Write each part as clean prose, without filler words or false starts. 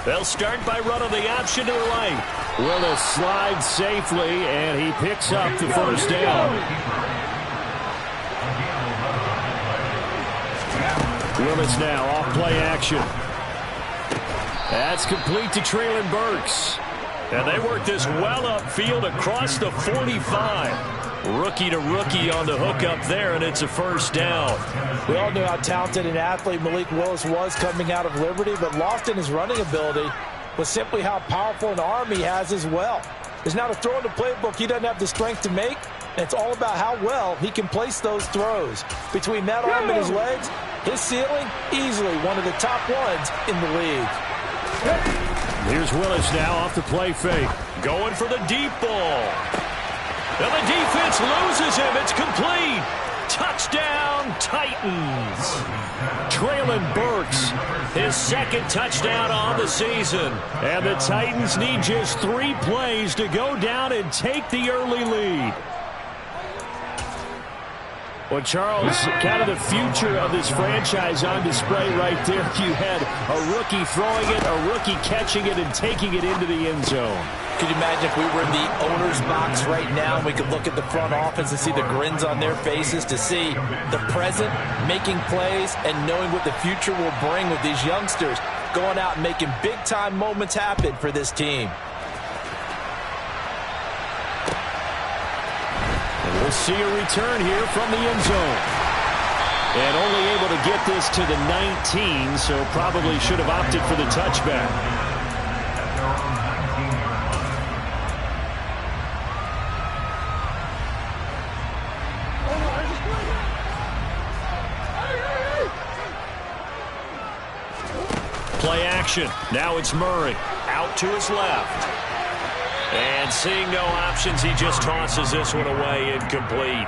They'll start by running the option to the right. Will slide safely, and he picks up the first down. Willis now off play action. That's complete to Traylon Burks. And they work this well upfield across the 45. Rookie to rookie on the hook up there, and it's a first down. We all knew how talented an athlete Malik Willis was coming out of Liberty, but lost in his running ability was simply how powerful an arm he has as well. There's not a throw in the playbook he doesn't have the strength to make, and it's all about how well he can place those throws. Between that arm and his legs, his ceiling, easily one of the top ones in the league. Here's Willis now off the play fake. Going for the deep ball. And the defense loses him. It's complete. Touchdown, Titans. Traylon Burks, his second touchdown on the season. And the Titans need just 3 plays to go down and take the early lead. Well, Charles, kind of the future of this franchise on display right there. You had a rookie throwing it, a rookie catching it, and taking it into the end zone. Could you imagine if we were in the owner's box right now and we could look at the front office and see the grins on their faces, to see the present making plays and knowing what the future will bring with these youngsters going out and making big-time moments happen for this team. And we'll see a return here from the end zone. And only able to get this to the 19, so probably should have opted for the touchback. Play action. Now it's Murray. Out to his left. And seeing no options, he just tosses this one away, incomplete.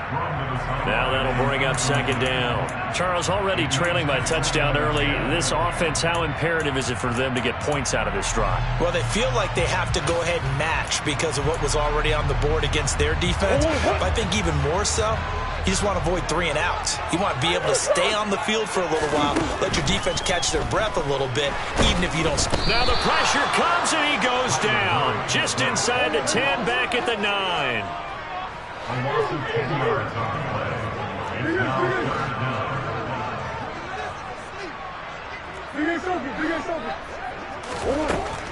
Now that'll bring up second down. Charles, already trailing by touchdown early. This offense, how imperative is it for them to get points out of this drive? Well, they feel like they have to go ahead and match because of what was already on the board against their defense. But I think even more so, you just want to avoid 3 and outs. You want to be able to stay on the field for a little while, let your defense catch their breath a little bit, even if you don't. Now the pressure comes and he goes down. Just inside the 10, back at the 9.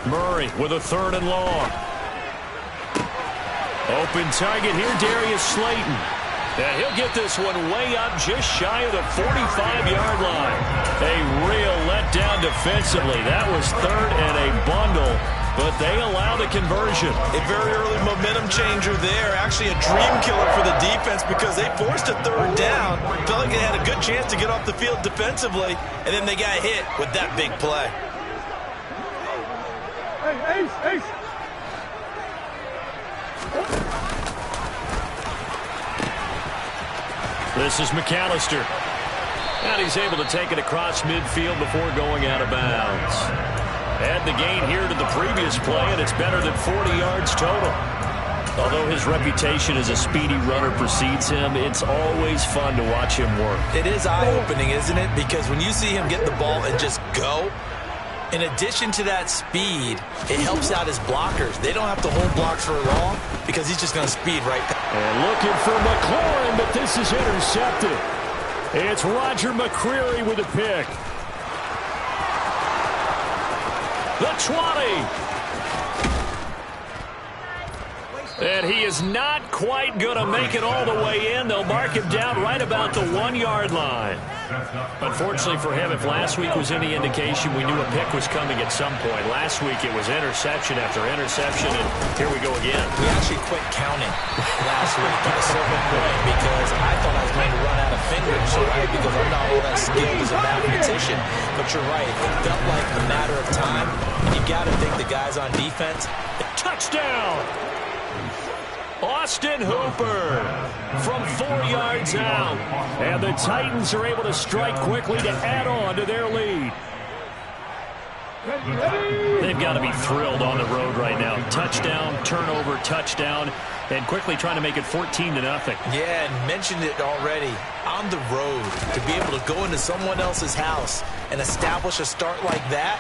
Murray with a 3rd and long. Open target here, Darius Slayton. And he'll get this one way up just shy of the 45-yard line. A real letdown defensively. That was 3rd and a bundle, but they allow the conversion. A very early momentum changer there. Actually a dream killer for the defense because they forced a 3rd down. Felt like they had a good chance to get off the field defensively, and then they got hit with that big play. Hey, Ace, Ace. This is McAllister. And he's able to take it across midfield before going out of bounds. Add the gain here to the previous play, and it's better than 40 yards total. Although his reputation as a speedy runner precedes him, it's always fun to watch him work. It is eye-opening, isn't it? Because when you see him get the ball and just go, in addition to that speed, it helps out his blockers. They don't have to hold blocks for long because he's just going to speed right past. And looking for McLaurin, but this is intercepted. It's Roger McCreary with a pick. The 20. And he is not quite going to make it all the way in. They'll mark him down right about the 1-yard line. Unfortunately for him, if last week was any indication, we knew a pick was coming at some point. Last week it was interception after interception, and here we go again. We actually quit counting last week at a certain point because I thought I was going to run out of fingers, right? Because I'm not all that skilled as a mathematician. But you're right. It felt like a matter of time, and you got to think the guys on defense. Touchdown! Austin Hooper from 4 yards out. And the Titans are able to strike quickly to add on to their lead. They've got to be thrilled on the road right now. Touchdown, turnover, touchdown. and quickly trying to make it 14-0. Yeah, and mentioned it already. On the road, to be able to go into someone else's house and establish a start like that,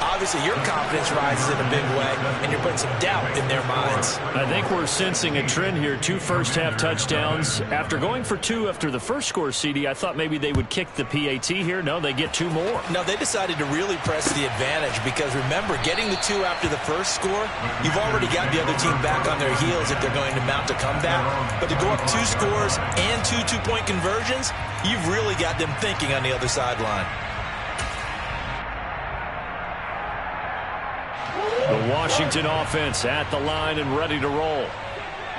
obviously your confidence rises in a big way, and you're putting some doubt in their minds. I think we're sensing a trend here. 2 first-half touchdowns. After going for 2 after the first score, CD, I thought maybe they would kick the PAT here. No, they get 2 more. No, they decided to really press the advantage because, remember, getting the 2 after the first score, you've already got the other team back on their heels if they're going to mount a comeback. But to go up 2 scores and 2 two-point conversions, you've really got them thinking on the other sideline. The Washington offense at the line and ready to roll.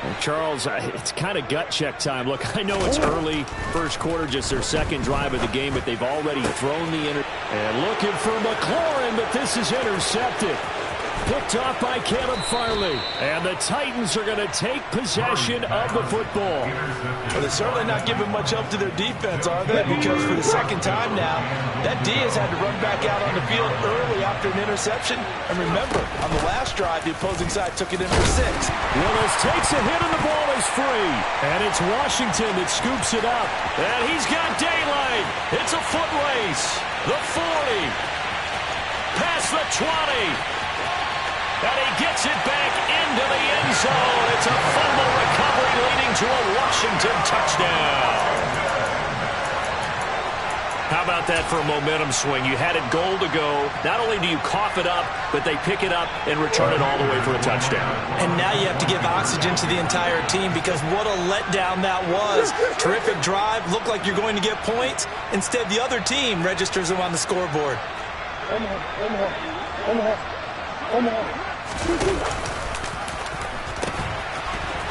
And Charles, it's kind of gut check time. Look, I know it's early, first quarter, just their second drive of the game, but they've already thrown the and looking for McLaurin, but this is intercepted. Picked off by Caleb Farley. And the Titans are going to take possession of the football. Well, they're certainly not giving much help to their defense, are they? Because for the second time now, that D has had to run back out on the field early after an interception. And remember, on the last drive, the opposing side took it in for 6. Willis takes a hit and the ball is free. And it's Washington that scoops it up. And he's got daylight. It's a foot race. The 40. Past the 20. And he gets it back into the end zone. It's a fumble recovery leading to a Washington touchdown. How about that for a momentum swing? You had it goal to go. Not only do you cough it up, but they pick it up and return it all the way for a touchdown. And now you have to give oxygen to the entire team because what a letdown that was. Terrific drive. Looked like you're going to get points. Instead, the other team registers them on the scoreboard.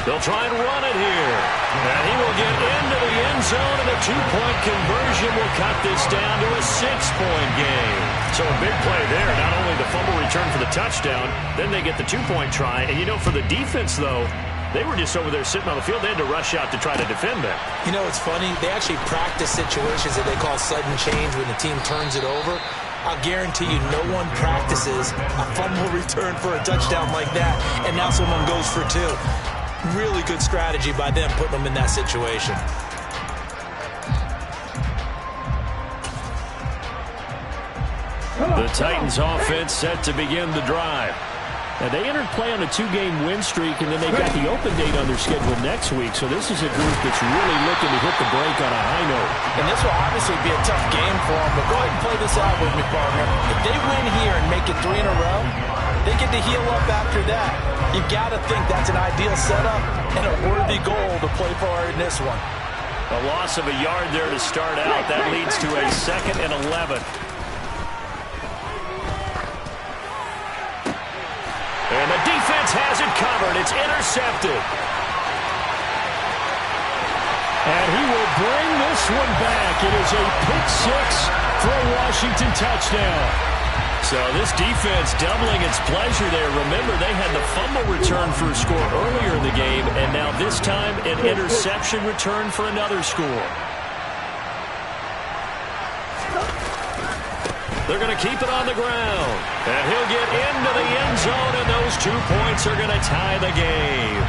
They'll try and run it here. And he will get into the end zone, and a 2-point conversion will cut this down to a 6-point game. So a big play there. Not only the fumble return for the touchdown, then they get the 2-point try. And, you know, for the defense, though, they were just over there sitting on the field. They had to rush out to try to defend that. You know, it's funny. They actually practice situations that they call sudden change when the team turns it over. I'll guarantee you no one practices a fumble return for a touchdown like that, and now someone goes for 2. Really good strategy by them putting them in that situation. The Titans offense set to begin the drive. Now, they entered play on a 2-game win streak, and then they've got the open date on their schedule next week. So this is a group that's really looking to hit the break on a high note. And this will obviously be a tough game for them, but go ahead and play this out with me, partner. If they win here and make it 3 in a row, they get to heal up after that. You've got to think that's an ideal setup and a worthy goal to play for in this one. A loss of a yard there to start out. That leads to a 2nd and 11. And the defense has it covered. It's intercepted. And he will bring this one back. It is a pick 6 for a Washington touchdown. So this defense doubling its pleasure there. Remember, they had the fumble return for a score earlier in the game, and now this time an interception return for another score. They're going to keep it on the ground. And he'll get into the end zone, and those 2 points are going to tie the game.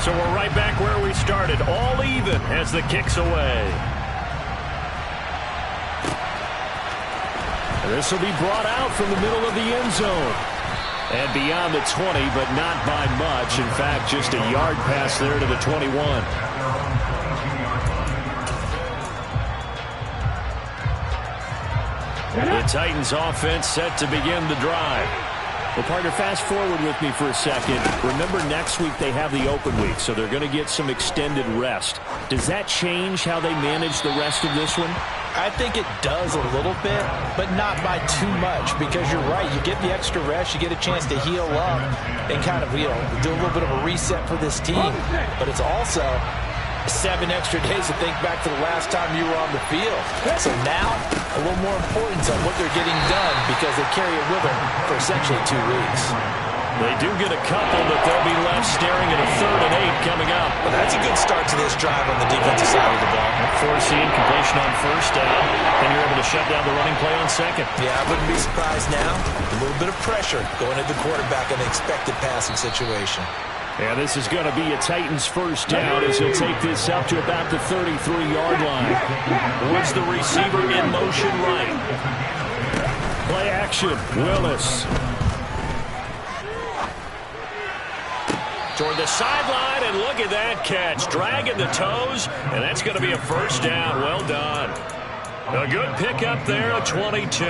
So we're right back where we started, all even as the kick's away. This will be brought out from the middle of the end zone. And beyond the 20, but not by much. In fact, just a yard pass there to the 21. The Titans offense set to begin the drive. Well, partner, fast forward with me for a second. Remember, next week they have the open week, so they're going to get some extended rest. Does that change how they manage the rest of this one? I think it does a little bit, but not by too much, because you're right. You get the extra rest, you get a chance to heal up and kind of, you know, do a little bit of a reset for this team. But it's also 7 extra days to think back to the last time you were on the field. So now, a little more importance on what they're getting done because they carry it with them for essentially 2 weeks. They do get a couple, but they'll be left staring at a 3rd and 8 coming up. Well, that's a good start to this drive on the defensive side of the ball. Forcing completion on 1st down, then you're able to shut down the running play on 2nd. Yeah, I wouldn't be surprised now. A little bit of pressure going at the quarterback in the expected passing situation. And this is going to be a Titans 1st down as he'll take this up to about the 33-yard line. Woods the receiver in motion right. Play action, Willis. Toward the sideline, and look at that catch. Dragging the toes, and that's going to be a 1st down. Well done. A good pickup there, a 22.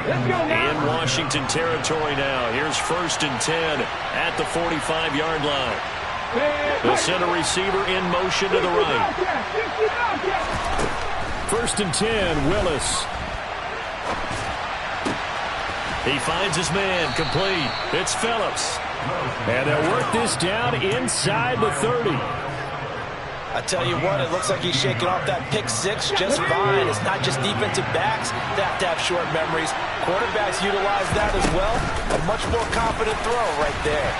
In Washington territory now. Here's 1st and 10 at the 45-yard line. The center receiver in motion to the right. 1st and 10, Willis. He finds his man, complete. It's Phillips. And they'll work this down inside the 30. I tell you what, it looks like he's shaking off that pick 6 just fine. It's not just defensive backs that have to have short memories. Quarterbacks utilize that as well. A much more confident throw right there.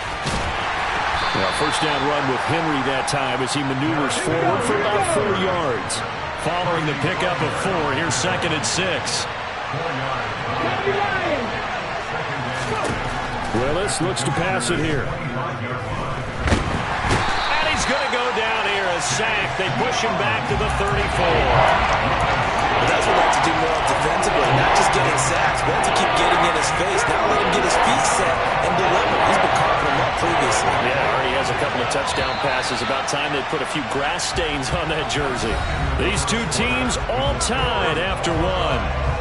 Well, 1st down run with Henry that time as he maneuvers forward for about 4 yards. Following the pickup of 4, here's 2nd and 6. Willis looks to pass it here. And he's going to go down here, a sack. They push him back to the 34. Well, that's what we like to do more defensively, not just getting sacks, but to keep getting in his face. Now let him get his feet set and deliver. He's been coughing him up previously. Yeah, already has a couple of touchdown passes. About time they put a few grass stains on that jersey. These two teams all tied after 1.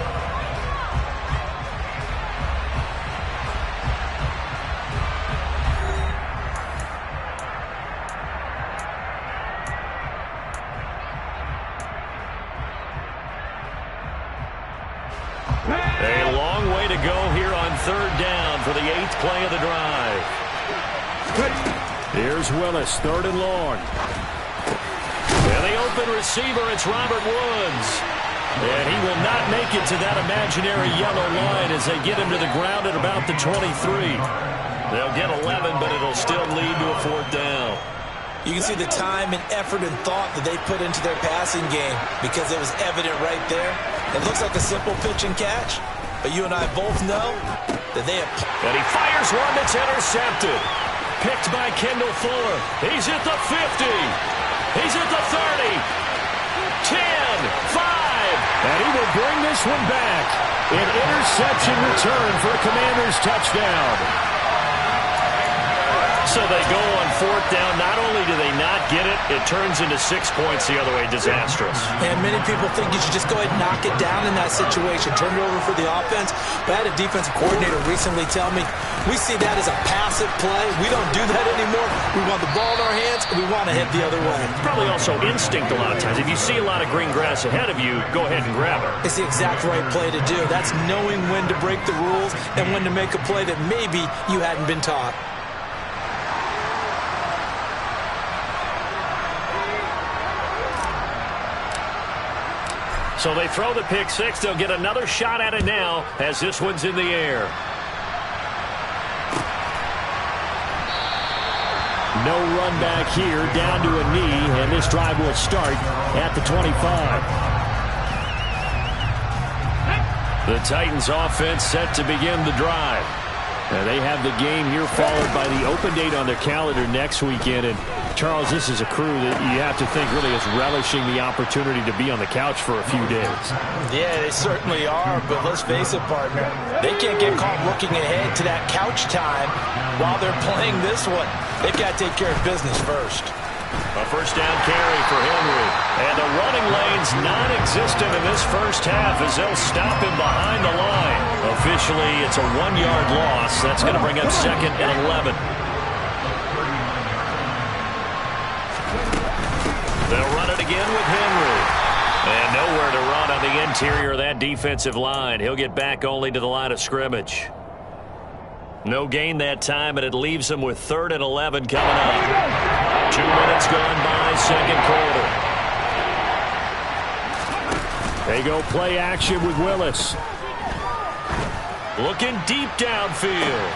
A long way to go here on 3rd down for the 8th play of the drive. Here's Willis, 3rd and long. And the open receiver, it's Robert Woods. And he will not make it to that imaginary yellow line as they get him to the ground at about the 23. They'll get 11, but it'll still lead to a 4th down. You can see the time and effort and thought that they put into their passing game because it was evident right there. It looks like a simple pitch and catch, but you and I both know that they have... And he fires one that's intercepted. Picked by Kendall Fuller. He's at the 50. He's at the 30. 10, 5. And he will bring this one back. An interception return for a Commanders touchdown. So they go on 4th down. Not only do they not get it, it turns into 6 points the other way. Disastrous. And many people think you should just go ahead and knock it down in that situation. Turn it over for the offense. But I had a defensive coordinator recently tell me, we see that as a passive play. We don't do that anymore. We want the ball in our hands, and we want to head the other way. Probably also instinct a lot of times. If you see a lot of green grass ahead of you, go ahead and grab it. It's the exact right play to do. That's knowing when to break the rules and when to make a play that maybe you hadn't been taught. So they throw the pick 6. They'll get another shot at it now as this one's in the air. No run back here, down to a knee, and this drive will start at the 25. The Titans offense set to begin the drive. They have the game here followed by the open date on their calendar next weekend. And Charles, this is a crew that you have to think really is relishing the opportunity to be on the couch for a few days. Yeah, they certainly are, but let's face it, partner. They can't get caught looking ahead to that couch time while they're playing this one. They've got to take care of business first. A 1st down carry for Henry. And the running lane's non-existent in this first half as they'll stop him behind the line. Officially, it's a 1-yard loss. That's going to bring up 2nd and 11. They'll run it again with Henry. And nowhere to run on the interior of that defensive line. He'll get back only to the line of scrimmage. No gain that time, and it leaves him with 3rd and 11 coming up. 2 minutes gone by, 2nd quarter. They go play action with Willis. Looking deep downfield.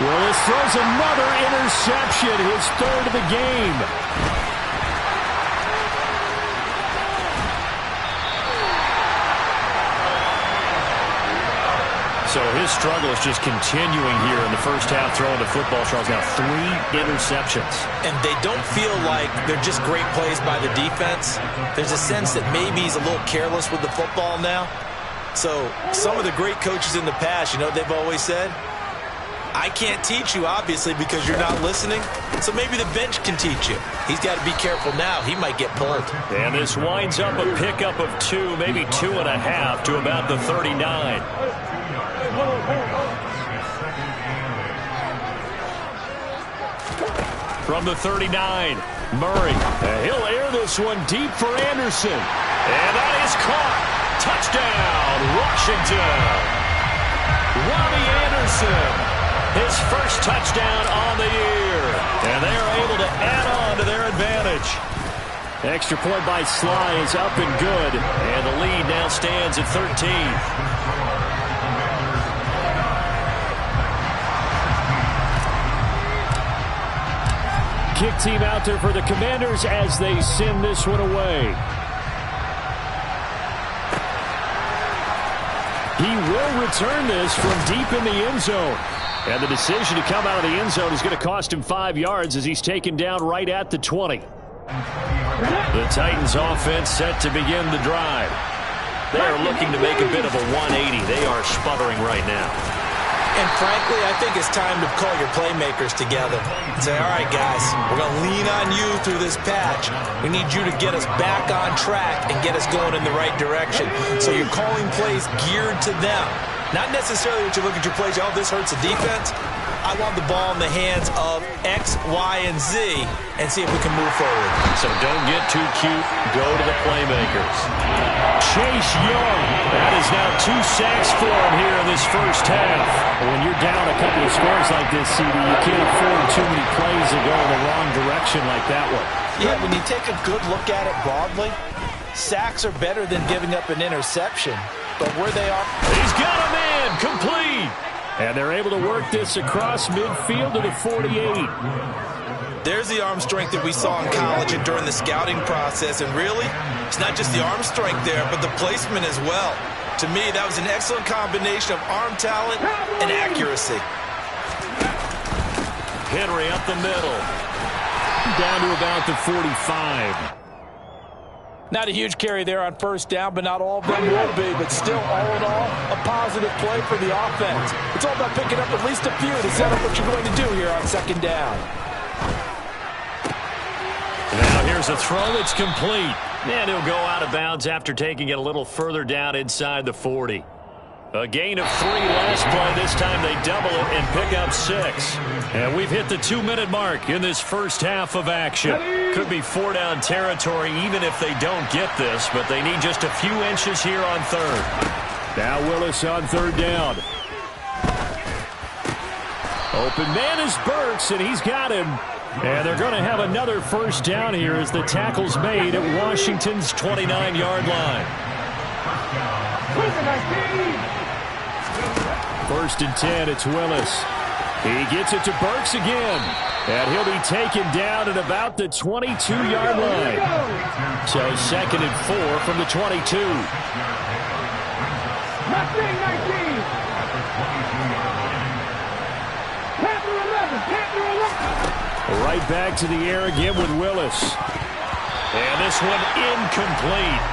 Willis throws another interception, his third of the game. So his struggle is just continuing here in the first half, throwing the football. Charles, now 3 interceptions. And they don't feel like they're just great plays by the defense. There's a sense that maybe he's a little careless with the football now. So some of the great coaches in the past, you know what they've always said? I can't teach you, obviously, because you're not listening. So maybe the bench can teach you. He's got to be careful now. He might get pulled. And this winds up a pickup of 2, maybe 2.5 to about the 39. From the 39, Murray. He'll air this one deep for Anderson. And that is caught. Touchdown, Washington. Robbie Anderson, his first touchdown on the year. And they are able to add on to their advantage. Extra point by Sly is up and good. And the lead now stands at 13. Kick team out there for the Commanders as they send this one away. He will return this from deep in the end zone. And the decision to come out of the end zone is going to cost him 5 yards as he's taken down right at the 20. The Titans offense set to begin the drive. They are looking to make a bit of a 180. They are sputtering right now. And frankly, I think it's time to call your playmakers together and say, all right, guys, we're going to lean on you through this patch. We need you to get us back on track and get us going in the right direction. So you're calling plays geared to them. Not necessarily what you look at your plays, oh, this hurts the defense. I want the ball in the hands of X, Y, and Z and see if we can move forward. So don't get too cute. Go to the playmakers. Chase Young. That is now 2 sacks for him here in this first half. When you're down a couple of scores like this, CD, you can't afford too many plays that go in the wrong direction like that one. Yeah, when you take a good look at it broadly, sacks are better than giving up an interception. But where they are... He's got a man. Complete. And they're able to work this across midfield to the 48. There's the arm strength that we saw in college and during the scouting process. And really, it's not just the arm strength there, but the placement as well. To me, that was an excellent combination of arm talent and accuracy. Henry up the middle. Down to about the 45. Not a huge carry there on first down, but not all of them will be. But still, all in all, a positive play for the offense. It's all about picking up at least a few to set up what you're going to do here on second down. Now here's a throw that's complete. And he'll go out of bounds after taking it a little further down inside the 40. A gain of 3 last play. This time they double it and pick up 6. And we've hit the 2-minute mark in this first half of action. Could be 4-down territory even if they don't get this, but they need just a few inches here on third. Now Willis on third down. Open man is Burks, and he's got him. And they're going to have another first down here as the tackle's made at Washington's 29-yard line. First and 10, it's Willis. He gets it to Burks again. And he'll be taken down at about the 22-yard line. So second and 4 from the 22. Right back to the air again with Willis. And this one incomplete.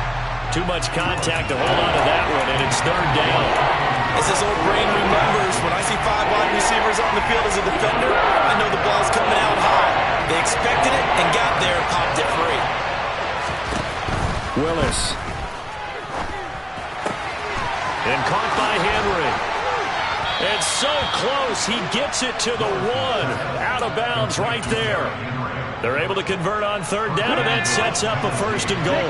Too much contact to hold on to that one, and it's third down. As this old brain remembers, when I see 5 wide receivers on the field as a defender, I know the ball's coming out high. They expected it and got there and popped it free. Willis. And caught by Henry. And so close, he gets it to the 1. Out of bounds right there. They're able to convert on third down, and that sets up a first and goal.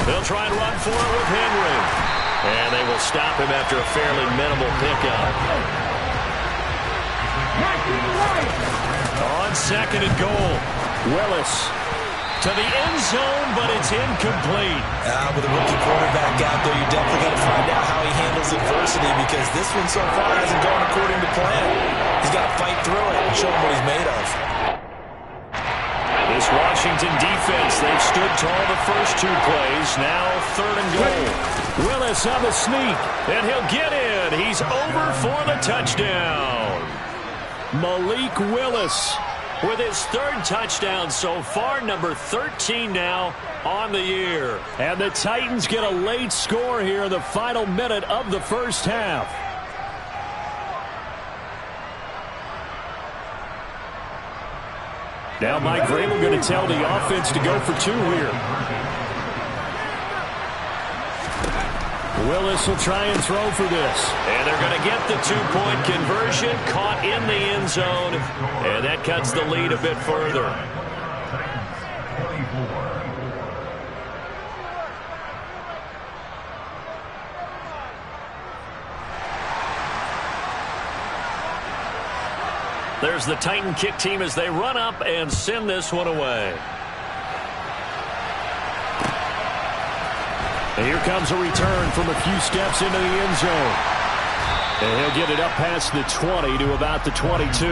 They'll try and run for it with Henry. And they will stop him after a fairly minimal pickup. On second and goal, Willis to the end zone, but it's incomplete. With a rookie quarterback out there, you're definitely going to find out how he handles adversity, because this one so far hasn't gone according to plan. He's got to fight through it and show him what he's made of. This Washington defense, they've stood tall the first two plays. Now 3rd and goal. Willis on the sneak, and he'll get in. He's over for the touchdown. Malik Willis with his 3rd touchdown so far, number 13 now on the year. And the Titans get a late score here in the final minute of the first half. Now Mike Vrabel going to tell the offense to go for 2 here. Willis will try and throw for this. And they're going to get the 2-point conversion, caught in the end zone, and that cuts the lead a bit further. There's the Titan kick team as they run up and send this one away. And here comes a return from a few steps into the end zone. And he'll get it up past the 20 to about the 22.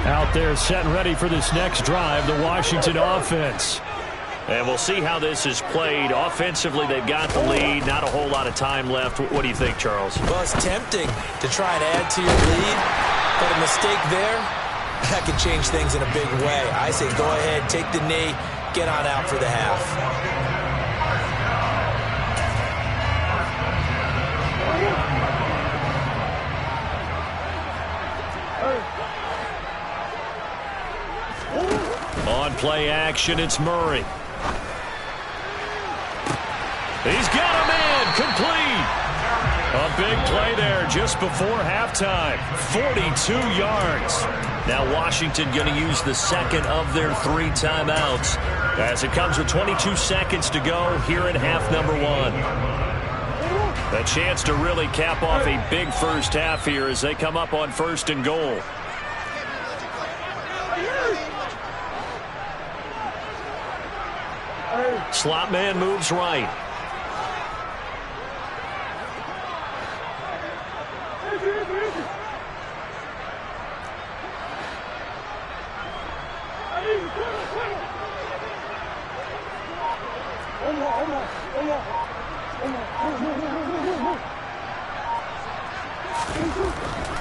Out there set and ready for this next drive, the Washington offense. And we'll see how this is played. Offensively, they've got the lead. Not a whole lot of time left. What do you think, Charles? Well, it's tempting to try and add to your lead, but a mistake there, that could change things in a big way. I say go ahead, take the knee, get on out for the half. On play action, it's Murray. He's got him in, complete. A big play there just before halftime. 42 yards. Now Washington going to use the second of their 3 timeouts as it comes with 22 seconds to go here in half number 1. A chance to really cap off a big first half here as they come up on 1st and goal. Slot man moves right.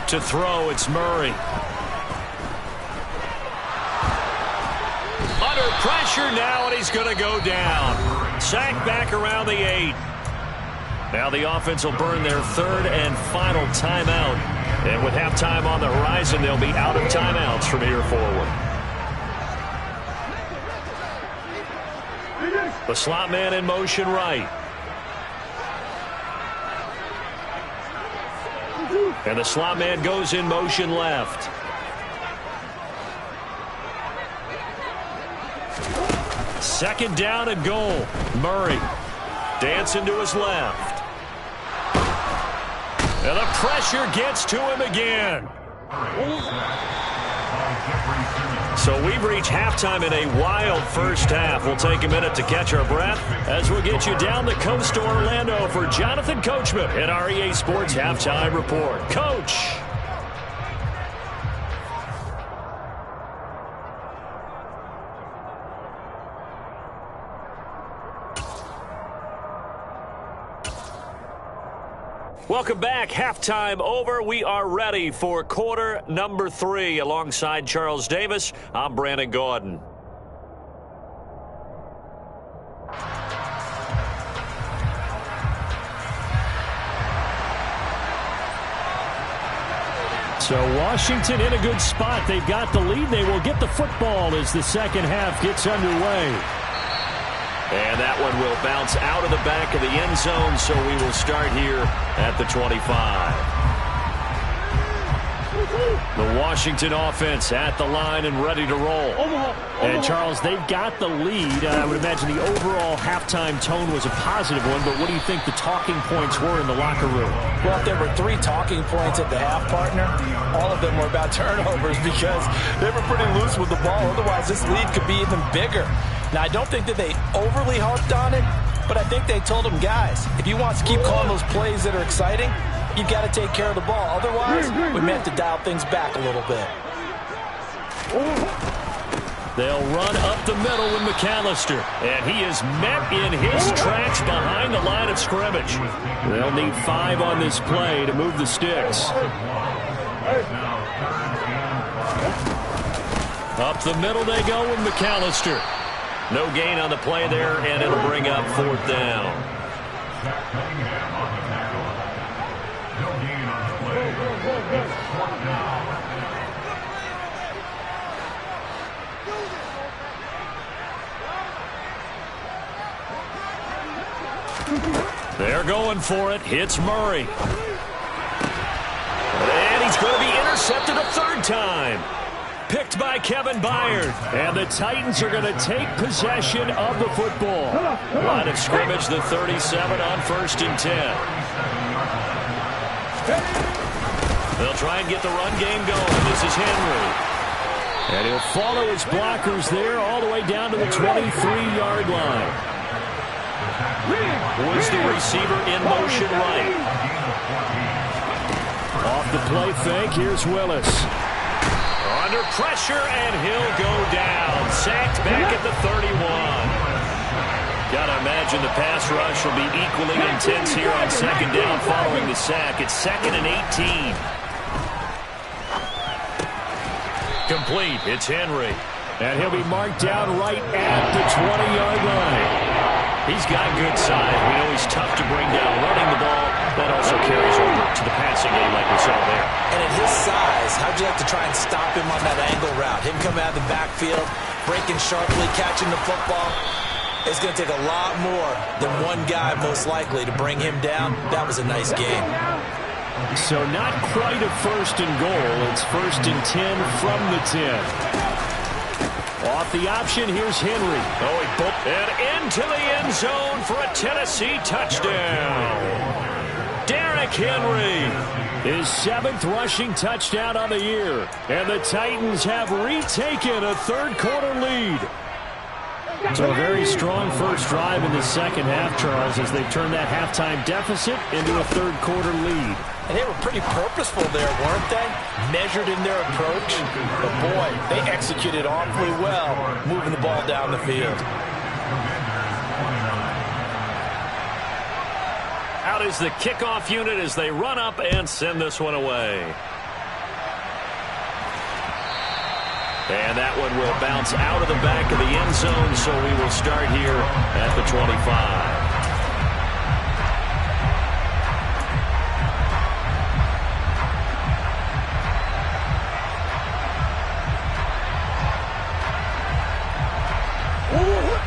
To throw, it's Murray. Under pressure now, and he's going to go down. Sacked back around the 8. Now the offense will burn their 3rd and final timeout. And with halftime on the horizon, they'll be out of timeouts from here forward. The slot man in motion right. And the slot man goes in motion left. Second down and goal. Murray dancing to his left. And the pressure gets to him again. So we've reached halftime in a wild first half. We'll take a minute to catch our breath as we'll get you down the coast to Orlando for Jonathan Coachman at our EA Sports Halftime Report. Coach. Welcome back. Halftime over. We are ready for quarter number 3. Alongside Charles Davis, I'm Brandon Gordon. So Washington in a good spot. They've got the lead. They will get the football as the second half gets underway. And that one will bounce out of the back of the end zone, so we will start here at the 25. The Washington offense at the line and ready to roll. And, Charles, they've got the lead. I would imagine the overall halftime tone was a positive one, but what do you think the talking points were in the locker room? Well, if there were 3 talking points at the half, partner, all of them were about turnovers because they were pretty loose with the ball. Otherwise, this lead could be even bigger. Now, I don't think that they overly harped on it, but I think they told them, guys, if you want to keep calling those plays that are exciting, you've got to take care of the ball. Otherwise, we may have to dial things back a little bit. They'll run up the middle with McAllister. And he is met in his tracks behind the line of scrimmage. They'll need 5 on this play to move the sticks. Up the middle they go with McAllister. No gain on the play there, and it'll bring up 4th down. They're going for it. Hits Murray. And he's going to be intercepted a 3rd time. Picked by Kevin Byard. And the Titans are going to take possession of the football. Line of scrimmage, the 37 on 1st and 10. They'll try and get the run game going. This is Henry. And he'll follow his blockers there all the way down to the 23-yard line. Was the receiver in motion right. Off the play fake, here's Willis. Under pressure, and he'll go down. Sacked back at the 31. Gotta imagine the pass rush will be equally intense here on 2nd down following the sack. It's 2nd and 18. Complete. It's Henry. And he'll be marked down right at the 20-yard line. He's got good size. We know he's tough to bring down running the ball. That also carries over to the passing game like we saw there. And at his size, how'd you like to try and stop him on that angle route? Him coming out of the backfield, breaking sharply, catching the football. It's going to take a lot more than one guy, most likely, to bring him down. That was a nice game. So not quite a 1st and goal. It's 1st and 10 from the 10. Off the option, here's Henry. Oh, he booked and into the end zone for a Tennessee touchdown. Derrick Henry. His 7th rushing touchdown on the year. And the Titans have retaken a 3rd quarter lead. So a very strong first drive in the 2nd half, Charles, as they've turned that halftime deficit into a 3rd quarter lead. And they were pretty purposeful there, weren't they? Measured in their approach. But boy, they executed awfully well, moving the ball down the field. Out is the kickoff unit as they run up and send this one away. And that one will bounce out of the back of the end zone, so we will start here at the 25.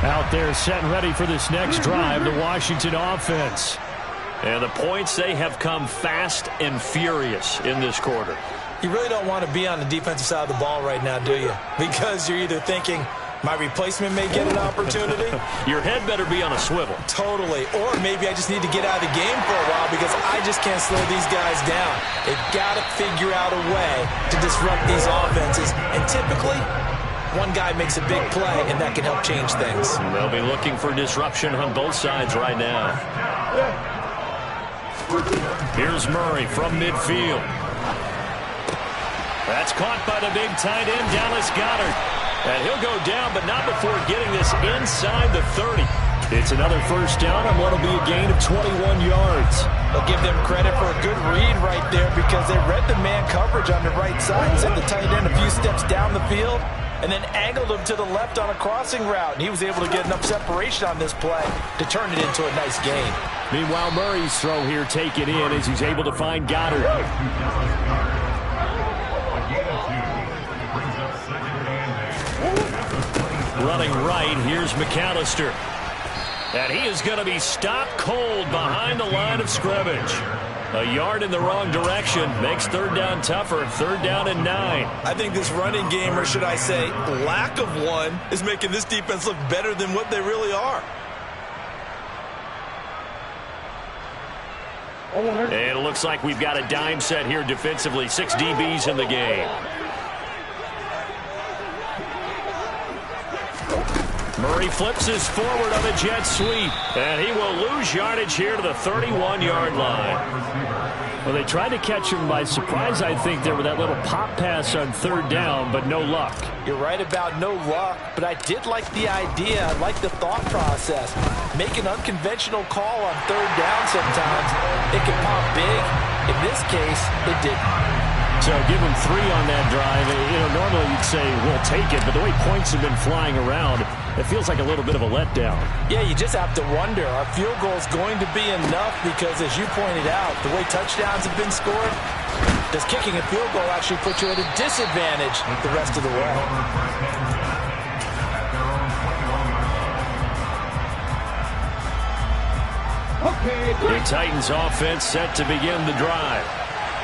Out there set and ready for this next drive, the Washington offense. And the points, they have come fast and furious in this quarter. You really don't want to be on the defensive side of the ball right now, do you? Because you're either thinking, my replacement may get an opportunity. Your head better be on a swivel. Totally. Or maybe I just need to get out of the game for a while because I just can't slow these guys down. They've got to figure out a way to disrupt these offenses. And typically, one guy makes a big play, and that can help change things. They'll be looking for disruption on both sides right now. Here's Murray from midfield. That's caught by the big tight end, Dallas Goedert. And he'll go down, but not before getting this inside the 30. It's another first down on what will be a gain of 21 yards. I'll give them credit for a good read right there because they read the man coverage on the right side and sent the tight end a few steps down the field and then angled him to the left on a crossing route. And he was able to get enough separation on this play to turn it into a nice gain. Meanwhile, Murray's throw here taken in as he's able to find Goddard. Running right, here's McAllister. And he is going to be stopped cold behind the line of scrimmage. A yard in the wrong direction makes third down tougher. Third down and 9. I think this running game, or should I say lack of one, is making this defense look better than what they really are. And it looks like we've got a dime set here defensively. 6 DBs in the game. Murray flips his forward on a jet sweep, and he will lose yardage here to the 31-yard line. Well, they tried to catch him by surprise, I think, there with that little pop pass on third down, but no luck. You're right about no luck, but I did like the idea. I like the thought process. Make an unconventional call on third down sometimes. It can pop big. In this case, it didn't. So give them 3 on that drive. You know, normally you'd say, we'll take it, but the way points have been flying around, it feels like a little bit of a letdown. Yeah, you just have to wonder, are field goals going to be enough? Because as you pointed out, the way touchdowns have been scored, does kicking a field goal actually put you at a disadvantage the rest of the way? The Titans offense set to begin the drive.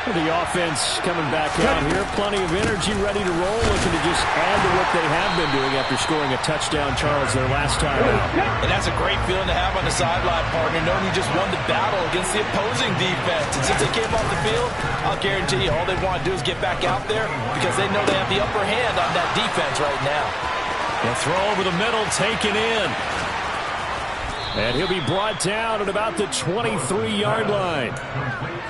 The offense coming back out here. Plenty of energy, ready to roll, looking to just add to what they have been doing after scoring a touchdown, Charles, their last time out. And that's a great feeling to have on the sideline, partner, knowing you just won the battle against the opposing defense. And since they came off the field, I'll guarantee you all they want to do is get back out there because they know they have the upper hand on that defense right now. The throw over the middle taken in. And he'll be brought down at about the 23-yard line.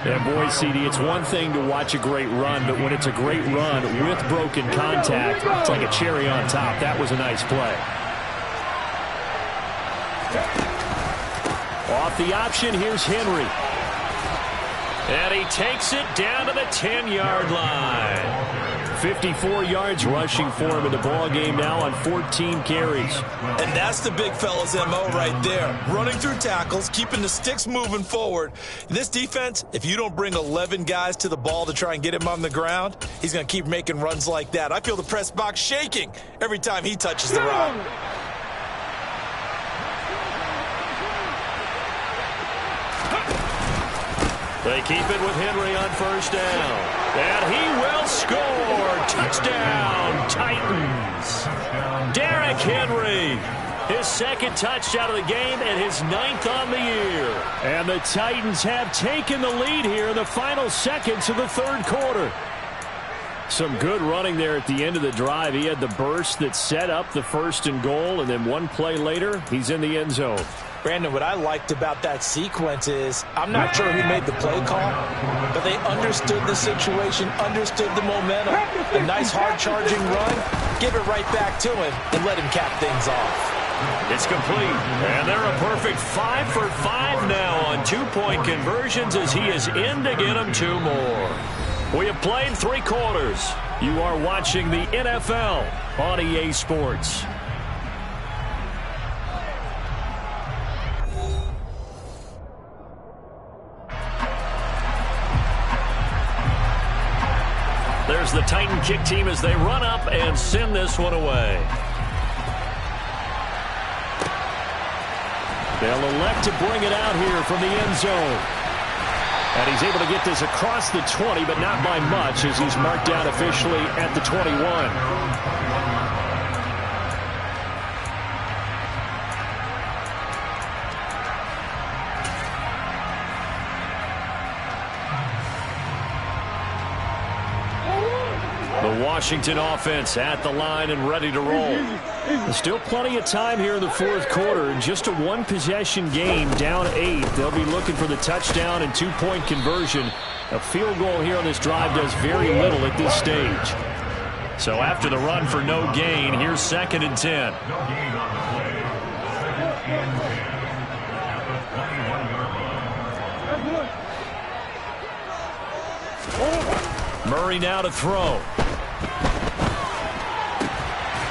And boy, CD, it's one thing to watch a great run, but when it's a great run with broken contact, it's like a cherry on top. That was a nice play. Off the option, here's Henry. And he takes it down to the 10-yard line. 54 yards rushing for him in the ball game now on 14 carries. And that's the big fella's MO right there. Running through tackles, keeping the sticks moving forward. This defense, if you don't bring 11 guys to the ball to try and get him on the ground, he's going to keep making runs like that. I feel the press box shaking every time he touches the rock. They keep it with Henry on first down. And he will score. Touchdown, Titans. Derrick Henry. His second touchdown of the game and his 9th on the year. And the Titans have taken the lead here in the final seconds of the third quarter. Some good running there at the end of the drive. He had the burst that set up the 1st and goal, and then one play later, he's in the end zone. Brandon, what I liked about that sequence is I'm not sure who made the play call, but they understood the situation, understood the momentum. A nice hard-charging run, give it right back to him, and let him cap things off. It's complete, and they're a perfect 5 for 5 now on 2-point conversions as he is in to get them 2 more. We have played 3 quarters. You are watching the NFL on EA Sports. There's the Titan kick team as they run up and send this one away. They'll elect to bring it out here from the end zone. And he's able to get this across the 20, but not by much as he's marked down officially at the 21. The Washington offense at the line and ready to roll. There's still plenty of time here in the fourth quarter. Just a one-possession game, down 8. They'll be looking for the touchdown and 2-point conversion. A field goal here on this drive does very little at this stage. So after the run for no gain, here's 2nd and 10. Murray now to throw.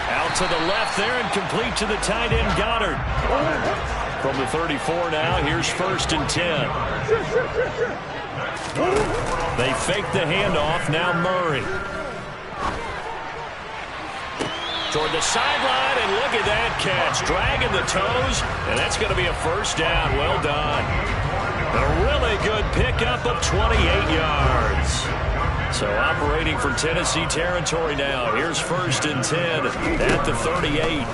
Out to the left there and complete to the tight end Goddard. From the 34 now, here's 1st and 10. They fake the handoff, now Murray. Toward the sideline, and look at that catch. Dragging the toes, and that's going to be a 1st down. Well done. A really good pickup of 28 yards. So operating for Tennessee territory now. Here's 1st and 10 at the 38.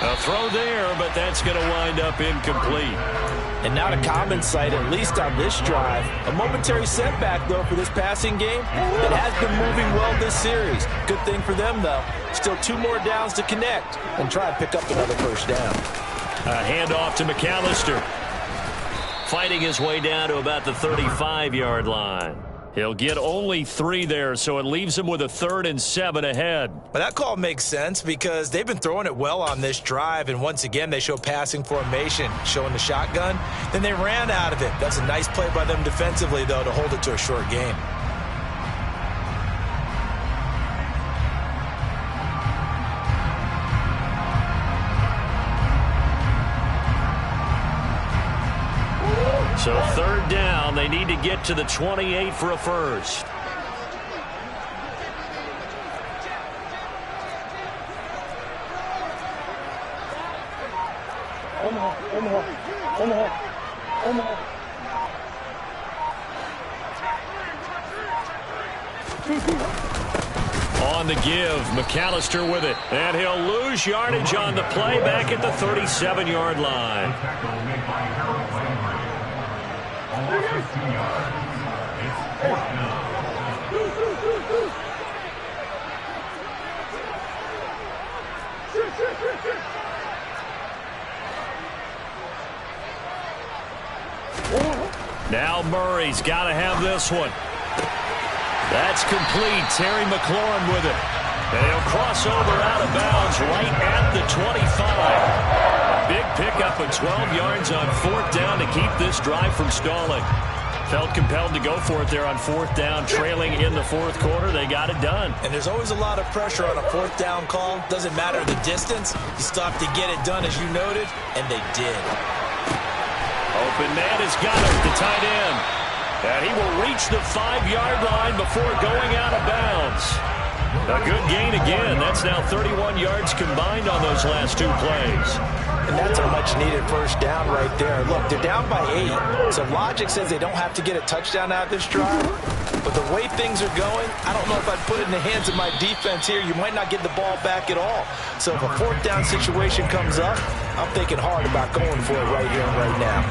A throw there, but that's going to wind up incomplete. And not a common sight, at least on this drive. A momentary setback, though, for this passing game that has been moving well this series. Good thing for them, though. Still 2 more downs to connect and try and pick up another 1st down. A handoff to McAllister. Fighting his way down to about the 35-yard line. He'll get only 3 there, so it leaves him with a 3rd and 7 ahead. But that call makes sense because they've been throwing it well on this drive, and once again they show passing formation, showing the shotgun. Then they ran out of it. That's a nice play by them defensively, though, to hold it to a short game. So 3rd down, they need to get to the 28 for a 1st. On the give, McAllister with it. And he'll lose yardage on the play back at the 37-yard line. Now Murray's got to have this one. That's complete. Terry McLaurin with it. And he'll cross over out of bounds right at the 25. Big pickup of 12 yards on 4th down to keep this drive from stalling. Felt compelled to go for it there on 4th down, trailing in the 4th quarter. They got it done. And there's always a lot of pressure on a 4th down call. Doesn't matter the distance. You still have to get it done, as you noted, and they did. Open man has got it, the tight end. And he will reach the 5-yard line before going out of bounds. A good gain again. That's now 31 yards combined on those last 2 plays. And that's a much-needed 1st down right there. Look, they're down by 8, so logic says they don't have to get a touchdown out of this drive. But the way things are going, I don't know if I'd put it in the hands of my defense here. You might not get the ball back at all. So if a 4th down situation comes up, I'm thinking hard about going for it right here and right now.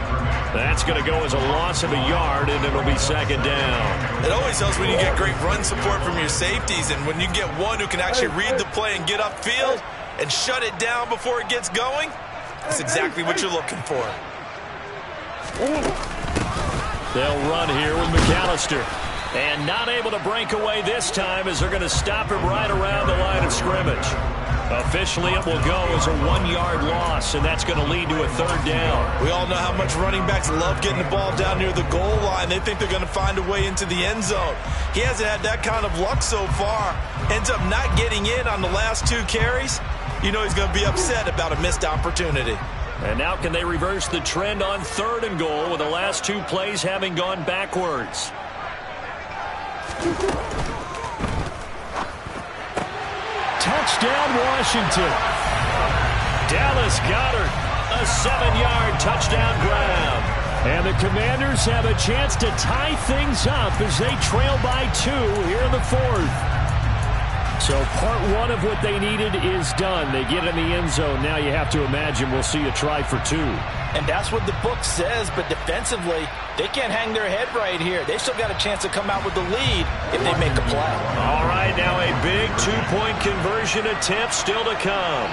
That's going to go as a loss of a yard, and it'll be 2nd down. It always helps when you get great run support from your safeties, and when you get one who can actually read the play and get upfield and shut it down before it gets going, that's exactly what you're looking for. They'll run here with McAllister. And not able to break away this time as they're going to stop him right around the line of scrimmage. Officially, it will go as a 1-yard loss, and that's going to lead to a 3rd down. We all know how much running backs love getting the ball down near the goal line. They think they're going to find a way into the end zone. He hasn't had that kind of luck so far. Ends up not getting in on the last 2 carries. You know he's going to be upset about a missed opportunity. And now can they reverse the trend on 3rd and goal with the last 2 plays having gone backwards? Touchdown, Washington. Dallas Goedert, a 7-yard touchdown grab. And the Commanders have a chance to tie things up as they trail by 2 here in the 4th. So part 1 of what they needed is done. They get in the end zone. Now you have to imagine we'll see a try for 2. And that's what the book says, but defensively, they can't hang their head right here. They've still got a chance to come out with the lead if they make a play. All right, now a big 2-point conversion attempt still to come.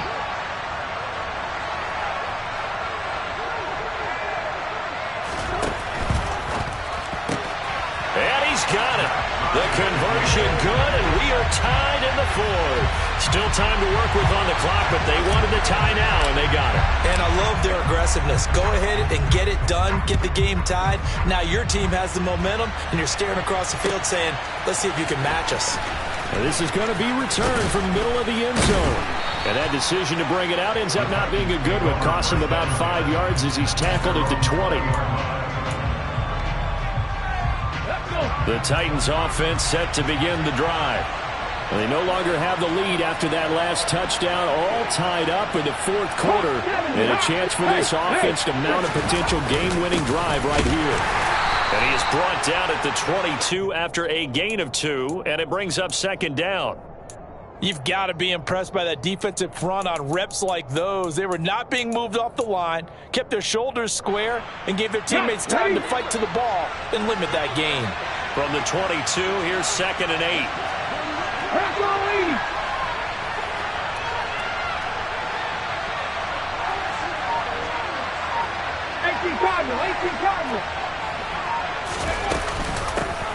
And he's got it. The conversion good, and we are tied in the 4th. Still time to work with on the clock, but they wanted the tie now, and they got it. And I love their aggressiveness. Go ahead and get it done, get the game tied. Now your team has the momentum, and you're staring across the field saying, let's see if you can match us. And this is going to be returned from the middle of the end zone. And that decision to bring it out ends up not being a good one. Costs him about 5 yards as he's tackled at the 20. The Titans offense set to begin the drive. They no longer have the lead after that last touchdown, all tied up in the fourth quarter, and a chance for this offense to mount a potential game-winning drive right here. And he is brought down at the 22 after a gain of 2, and it brings up second down. You've got to be impressed by that defensive front on reps like those. They were not being moved off the line, kept their shoulders square, and gave their teammates time to fight to the ball and limit that gain. From the 22, here's second and 8.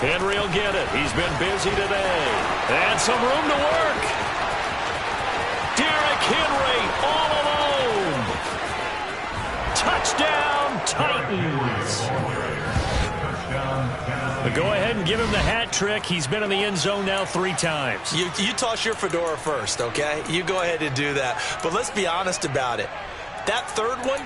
Henry will get it. He's been busy today. And some room to work. Derrick Henry all alone. Touchdown, Titans. But go ahead and give him the hat trick. He's been in the end zone now 3 times. You toss your fedora first, okay? You go ahead and do that. But let's be honest about it. That third one,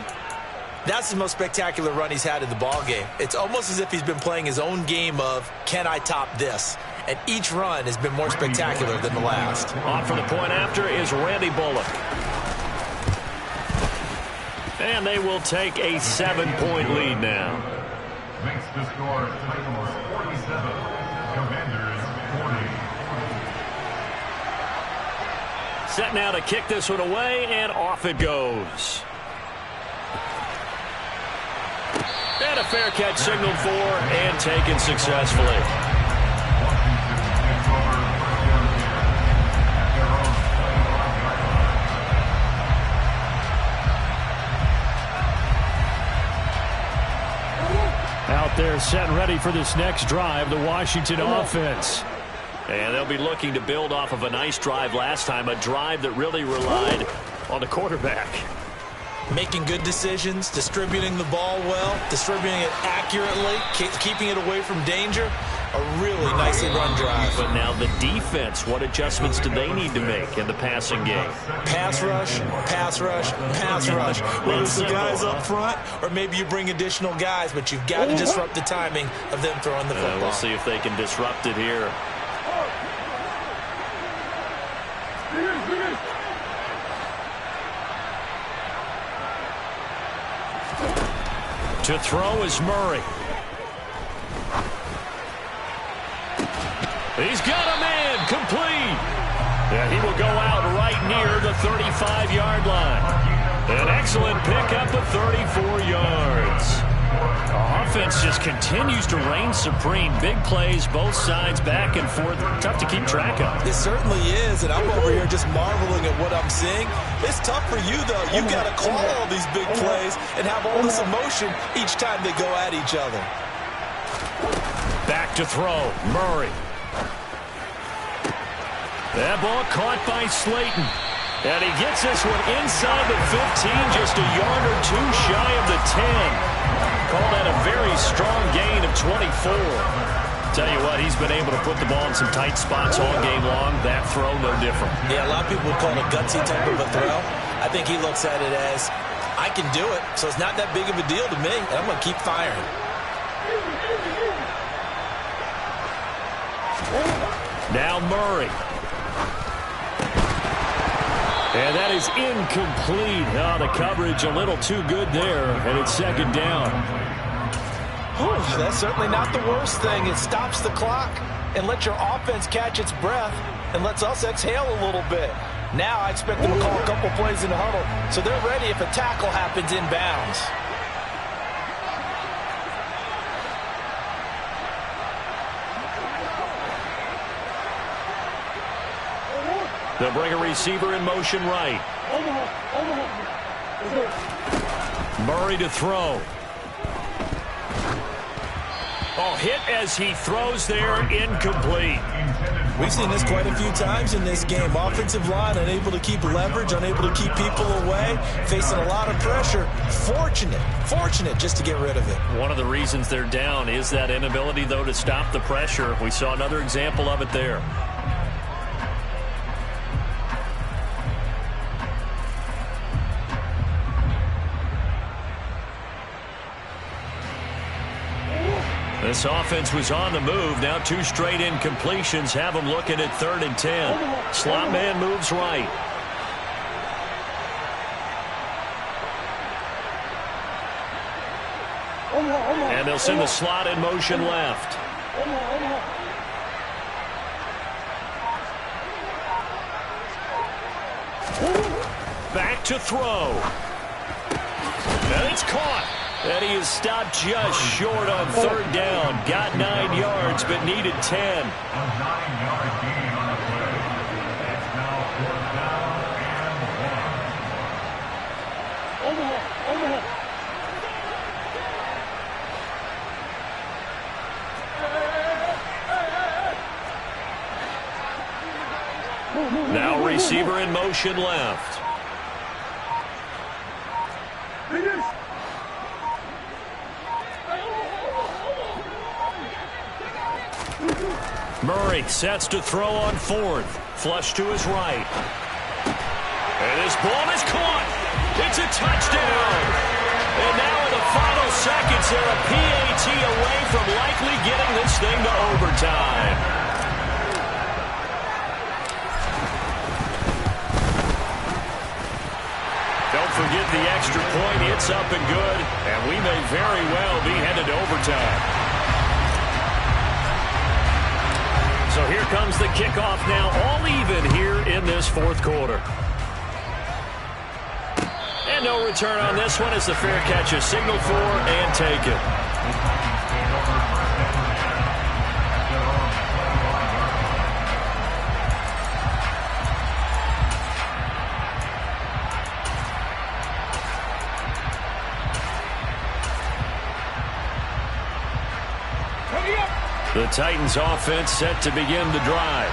that's the most spectacular run he's had in the ballgame. It's almost as if he's been playing his own game of, can I top this? And each run has been more spectacular than the last. On for the point after is Randy Bullock. And they will take a 7-point lead now. Makes the score Titans 47, Commanders 40. Set now to kick this one away, and off it goes. And a fair catch signaled for and taken successfully. Out there set ready for this next drive, the Washington offense. And they'll be looking to build off of a nice drive last time, a drive that really relied on the quarterback. Making good decisions, distributing the ball well, distributing it accurately, keeping it away from danger. A really nicely run drive. But now the defense, what adjustments do they need to make in the passing game? Pass rush, pass rush, pass rush. Whether it's the guys up front or maybe you bring additional guys, but you've got to disrupt the timing of them throwing the football. We'll see if they can disrupt it here. To throw is Murray. He's got a man complete. And he will go out right near the 35-yard line. An excellent pickup of 34 yards. The offense just continues to reign supreme. Big plays, both sides, back and forth. Tough to keep track of. It certainly is, and I'm over here just marveling at what I'm seeing. It's tough for you, though. You've got to call all these big plays and have all this emotion each time they go at each other. Back to throw, Murray. That ball caught by Slayton. And he gets this one inside the 15, just a yard or two shy of the 10. Call that a very strong gain of 24. Tell you what, he's been able to put the ball in some tight spots all game long. That throw, no different. Yeah, a lot of people would call it a gutsy type of a throw. I think he looks at it as, I can do it, so it's not that big of a deal to me, and I'm going to keep firing. Now Murray. And that is incomplete. Oh, the coverage a little too good there, and it's second down. That's certainly not the worst thing. It stops the clock and lets your offense catch its breath and lets us exhale a little bit. Now I expect them to call a couple plays in the huddle, so they're ready if a tackle happens inbounds. They'll bring a receiver in motion right. Murray to throw. Oh, hit as he throws there, incomplete. We've seen this quite a few times in this game. Offensive line unable to keep leverage, unable to keep people away, facing a lot of pressure. Fortunate just to get rid of it. One of the reasons they're down is that inability, though, to stop the pressure. We saw another example of it there. This offense was on the move. Now 2 straight incompletions have them looking at 3rd and 10. Slot man moves right. And they'll send the slot in motion left. Back to throw. And it's caught. And he is stopped just short on 3rd down. Got 9 yards, but needed 10. A 9-yard gain on the play. It's now 4th down and 1. Now receiver in motion left. Murray sets to throw on 4th. Flush to his right. And his ball is caught. It's a touchdown. And now in the final seconds, they're a PAT away from likely getting this thing to overtime. Don't forget the extra point. It's up and good. And we may very well be headed to overtime. So here comes the kickoff now, all even here in this 4th quarter. And no return on this one as the fair catch is signaled for and taken. The Titans offense set to begin the drive.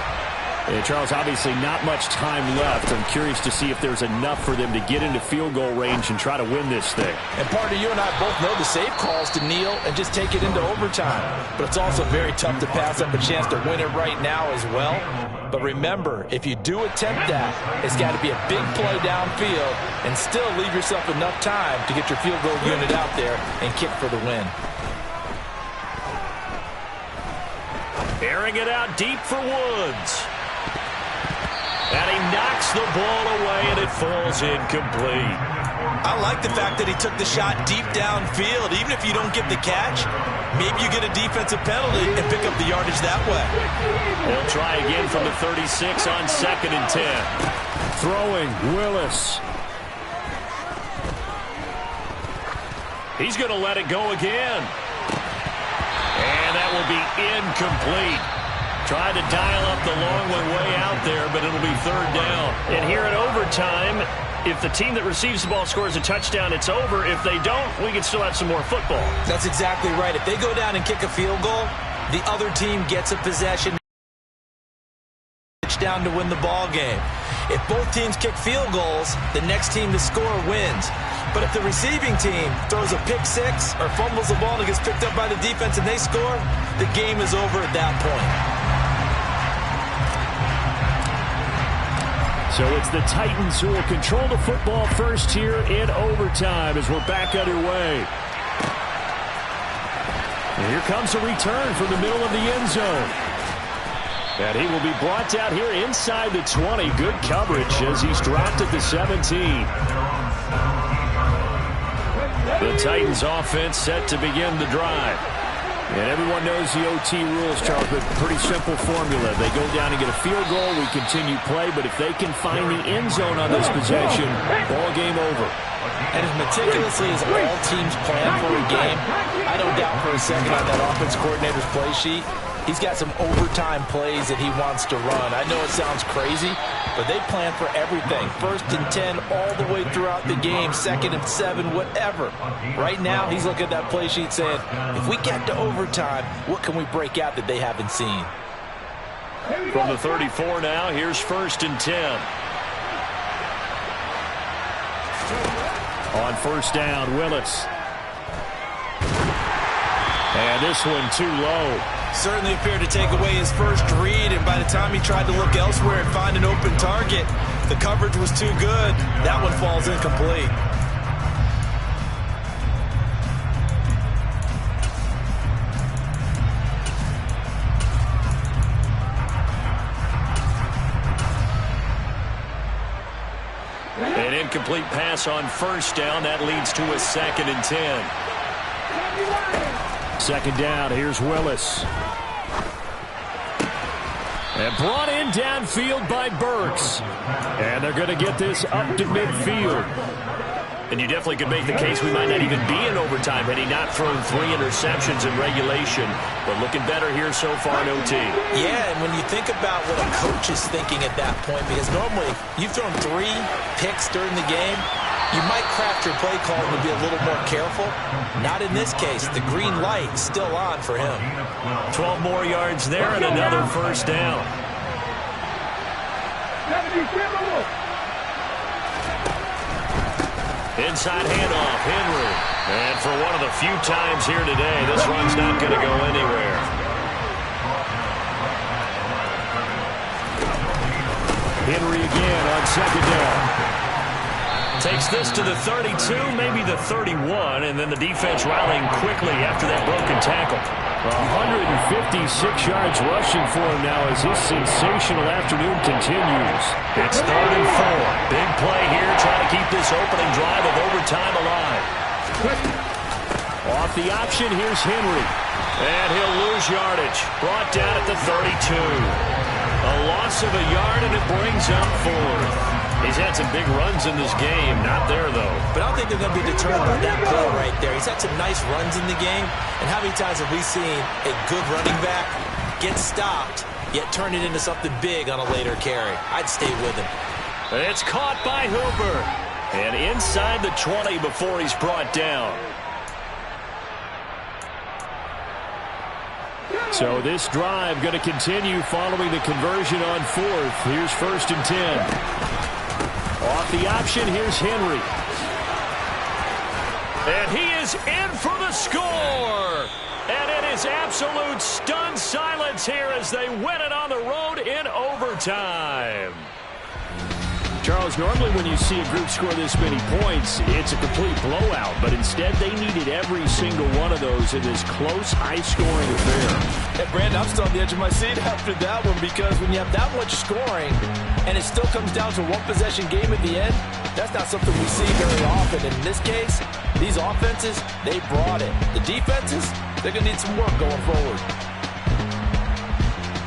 And Charles, obviously not much time left. I'm curious to see if there's enough for them to get into field goal range and try to win this thing. And partner, you and I both know the safe calls to kneel and just take it into overtime. But it's also very tough to pass up a chance to win it right now as well. But remember, if you do attempt that, it's got to be a big play downfield and still leave yourself enough time to get your field goal unit out there and kick for the win. Airing it out deep for Woods. And he knocks the ball away, and it falls incomplete. I like the fact that he took the shot deep downfield. Even if you don't get the catch, maybe you get a defensive penalty and pick up the yardage that way. He'll try again from the 36 on 2nd and 10. Throwing, Willis. He's going to let it go again. And that will be incomplete. Tried to dial up the long one way out there, but it'll be 3rd down. And here in overtime, if the team that receives the ball scores a touchdown, it's over. If they don't, we can still have some more football. That's exactly right. If they go down and kick a field goal, the other team gets a possession down to win the ball game. If both teams kick field goals, the next team to score wins. But if the receiving team throws a pick 6 or fumbles the ball and gets picked up by the defense and they score, the game is over at that point. So it's the Titans who will control the football first here in overtime as we're back underway. And here comes a return from the middle of the end zone. And he will be brought down here inside the 20. Good coverage as he's dropped at the 17. The Titans offense set to begin the drive. And everyone knows the OT rules, Charles, but pretty simple formula. They go down and get a field goal, we continue play, but if they can find the end zone on this possession, ball game over. And as meticulously as all teams plan for a game, I don't doubt for a second on that offense coordinator's play sheet, he's got some overtime plays that he wants to run. I know it sounds crazy, but they plan for everything. 1st and 10 all the way throughout the game, 2nd and 7, whatever. Right now, he's looking at that play sheet saying, if we get to overtime, what can we break out that they haven't seen? From the 34 now, here's 1st and 10. On 1st down, Willis. And this one too low. Certainly appeared to take away his first read, and by the time he tried to look elsewhere and find an open target, the coverage was too good. That one falls incomplete. incomplete pass on first down. That leads to a 2nd and 10. 2nd down. Here's Willis. And brought in downfield by Burks. And they're going to get this up to midfield. And you definitely could make the case we might not even be in overtime had he not thrown 3 interceptions in regulation. But looking better here so far in OT. Yeah, and when you think about what a coach is thinking at that point, because normally you've thrown 3 picks during the game, you might craft your play call to be a little more careful. Not in this case. The green light is still on for him. 12 more yards there and another first down. Inside handoff, Henry. And for one of the few times here today, this run's not going to go anywhere. Henry again on 2nd down. Takes this to the 32, maybe the 31, and then the defense rallying quickly after that broken tackle. 156 yards rushing for him now as his sensational afternoon continues. It's 3rd and 4. Big play here, trying to keep this opening drive of overtime alive. Off the option, here's Henry. And he'll lose yardage. Brought down at the 32. A loss of a yard, and it brings up 4th. He's had some big runs in this game. Not there, though. But I don't think they're going to be deterred by that play right there. He's had some nice runs in the game. And how many times have we seen a good running back get stopped, yet turn it into something big on a later carry? I'd stay with him. It's caught by Hooper. And inside the 20 before he's brought down. So this drive going to continue following the conversion on 4th. Here's 1st and 10. Off the option, here's Henry. And he is in for the score. And it is absolute stunned silence here as they win it on the road in overtime. Charles, normally when you see a group score this many points, it's a complete blowout. But instead, they needed every single one of those in this close, high-scoring affair. Hey, Brandon, I'm still on the edge of my seat after that one because when you have that much scoring and it still comes down to one possession game at the end, that's not something we see very often. And in this case, these offenses, they brought it. The defenses, they're going to need some work going forward.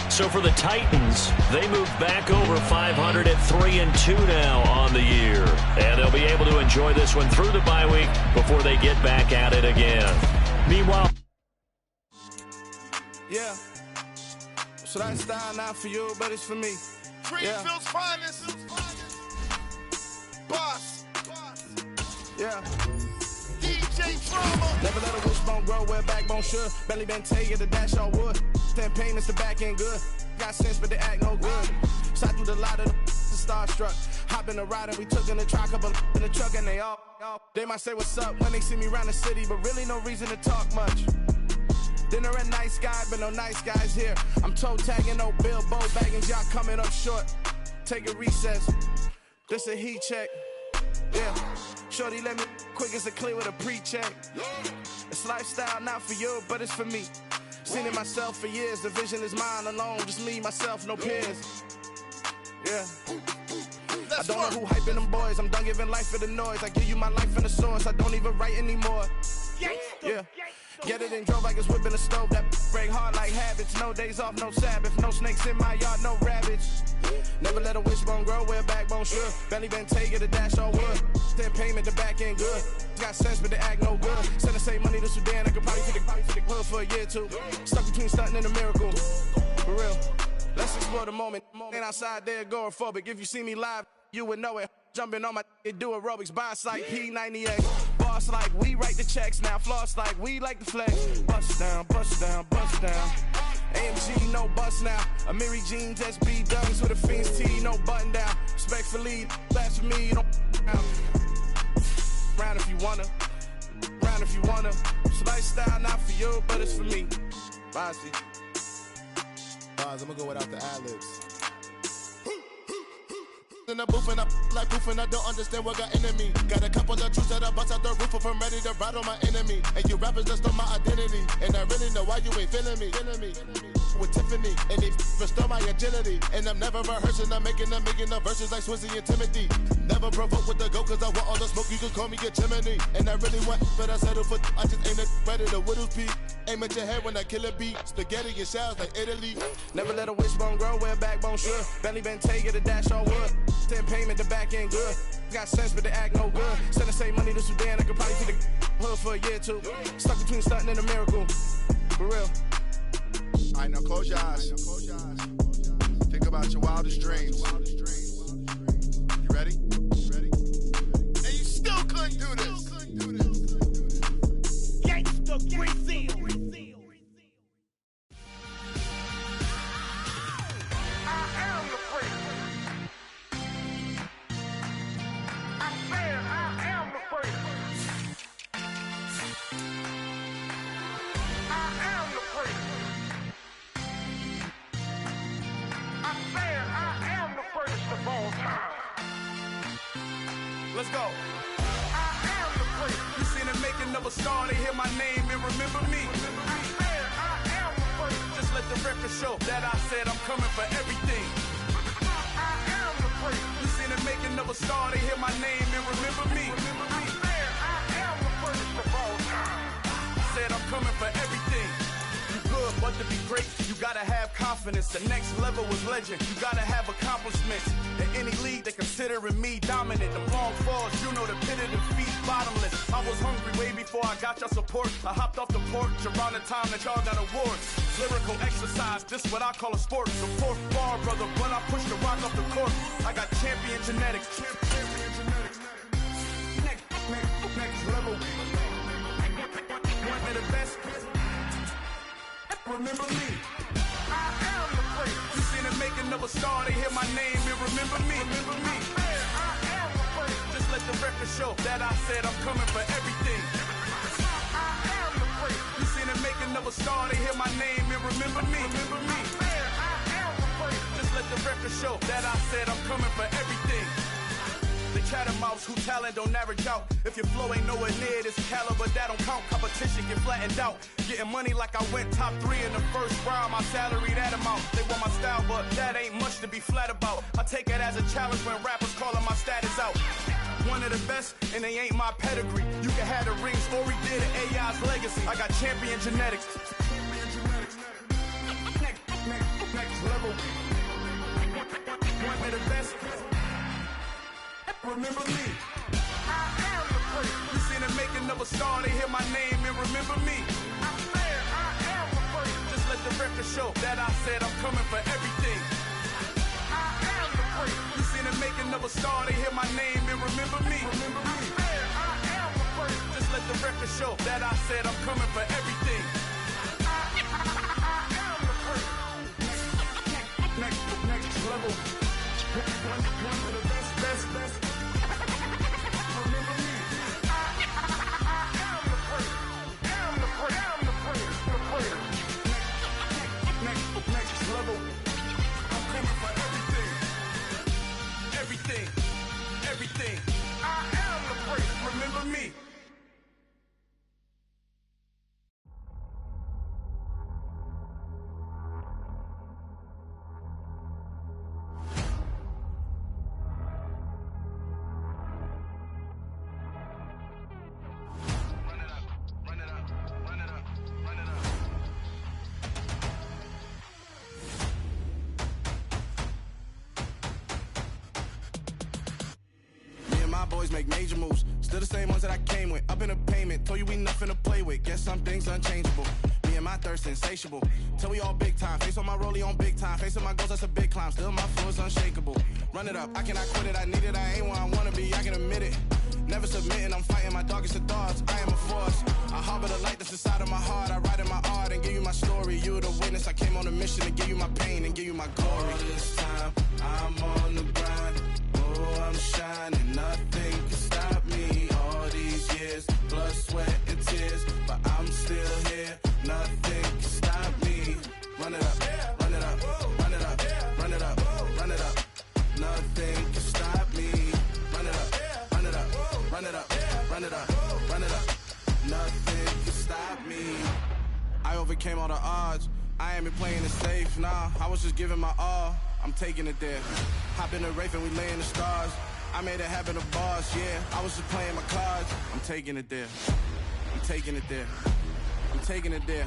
So for the Titans, they move back over 500 at 3-2 now on the year. And they'll be able to enjoy this one through the bye week before they get back at it again. Meanwhile, yeah. So that style not for you, but it's for me. Greenfield's finest. Boss. Yeah. DJ Drama. Never let a wishbone grow where backbone should. Belly been take it, the dash all wood. 10 payments, the back end good. Got sense, but they act no good. Shot through the lot of the starstruck. Hop in the ride and we took in the truck, couple in the truck, and they all. They might say what's up when they see me around the city, but really no reason to talk much. Dinner a nice guy, but no nice guys here. I'm toe tagging, no Bilbo bagging, y'all coming up short. Take a recess. This a heat check. Yeah. Shorty let me quick as a clear with a pre-check. It's lifestyle not for you, but it's for me. Seen it myself for years. The vision is mine alone. Just me, myself, no peers. Yeah. I don't know who hyping them boys. I'm done giving life for the noise. I give you my life in the source. I don't even write anymore. Yeah. Get it and drove like it's whipping a stove. That break hard like habits. No days off, no Sabbath. No snakes in my yard, no rabbits. Never let a wishbone grow where backbone should. Belly been taking the dash all wood. 10 payment, the back end good. Got sense, but they act no good. Send the same money to Sudan. I could probably take the hood for a year or two. Stuck between stunting and a miracle. For real. Let's explore the moment. Ain't outside there agoraphobic. If you see me live, you would know it. Jumping on my do aerobics. Boss like P98. Boss like we write the checks now. Floss like we like the flex. Bust down, bust down, bust down. AMG, no bust now. Amiri jeans, SB dunks with a Fiends T, no button down. Respectfully, that's for me, you don't round if you wanna. Round if you wanna. It's lifestyle not for you, but it's for me. Bossy. I'm gonna go without the ad-libs. in the booth and I like proof and I don't understand what got into me. Got a couple of truths that I bust out the roof if I'm ready to ride on my enemy. And you rappers just on my identity. And I really know why you ain't feeling me. With Tiffany, and they restore my agility. And I'm never rehearsing, I'm making a million of verses like Swizzy and Timothy. Never provoke with the go, cause I want all the smoke, you can call me a chimney. And I really want, but I settle for, I just ain't ready to Whittles peak. Aim at your head when I kill a beat. Spaghetti and shells like Italy. Never let a wishbone grow where a backbone should. Bentley Bentay, get a dash on wood. 10 payment, the back end good. Got sense, but the act no good. Send the same money to Sudan, I could probably see the hood for a year or two. Stuck between stunting and a miracle. For real. All right, now close your eyes. Think about your wildest dreams. You ready? And you still couldn't do this. Gangsta Brazil. I am the president. I said I am the president. I am the president. I said I am the greatest of all time. Let's go. I am the greatest. You seen the making of a star, they hear my name and remember me. I said I am the greatest. Just let the record show that I said I'm coming for everything. I am the greatest. You seen the making of a star, they hear my name and remember me. I said I am the greatest of all time. Said I'm coming for everything. You good, but to be great, you gotta have confidence. The next level was legend, you gotta have accomplishments. In any league, they considering me dominant. The long falls, you know the pit of defeat, bottomless. I was hungry way before I got your support. I hopped off the porch around the time that y'all got awards. Lyrical exercise, this what I call a sport. The fourth bar, brother, when I push the rock off the court. I got champion genetics. Next level. One of the best. Remember me. I am the greatest. You seen the making of a star, they hear my name and remember me. Remember me. I said I am the greatest. Just let the record show that I said I'm coming for everything. I am the greatest. You seen the making of a star, they hear my name and remember me. Remember me. I said I am the greatest. Just let the record show that I said I'm coming for everything. The catamounts who talent don't average out. If your flow ain't nowhere near this caliber, that don't count. Competition get flattened out. Getting money like I went top 3 in the first round. My salary that amount. They want my style, but that ain't much to be flat about. I take it as a challenge when rappers calling my status out. One of the best, and they ain't my pedigree. You can have the rings, or we did it, AI's legacy. I got champion genetics. Next level. One of the best. Remember me. I am the greatest. You seen the making of a star, they hear my name and remember me. I said I am the greatest. Just let the record show that I said I'm coming for everything. I am the greatest. You seen the making of a star, they hear my name and remember me. Remember I me. said I am the greatest. Just let the record show that I said I'm coming for everything. I am the greatest. Next level. One of the best. Remember me. I am the greatest. Am the greatest. The greatest. Next level. I'm coming for everything. Everything. I am the greatest. Remember me. Boys make major moves, still the same ones that I came with. Up in the payment, told you we nothing to play with. Guess some things unchangeable. Me and my thirst insatiable. Till we all big time. Face on my rollie on big time. Facing my goals, that's a big climb. Still my flow is unshakable. Run it up, I cannot quit it. I need it, I ain't where I wanna be. I can admit it. Never submitting, I'm fighting my darkest of thoughts. I am a force. I harbor the light that's inside of my heart. I write in my art and give you my story. You the witness. I came on a mission to give you my pain and give you my glory. All this time, I'm on the grind. Oh, I'm shining. Nothing can stop me. All these years, blood, sweat, and tears, but I'm still here. Nothing can stop me. Run it up, run it up, run it up, run it up, run it up. Nothing can stop me. run it up, run it up. Nothing can stop me. I overcame all the odds. I ain't been playing it safe, nah. I was just giving my all. I'm taking it there. Hop in the Wraith and we lay in the stars. I made it happen to boss, yeah. I was just playing my cards. I'm taking it there. I'm taking it there. I'm taking it there.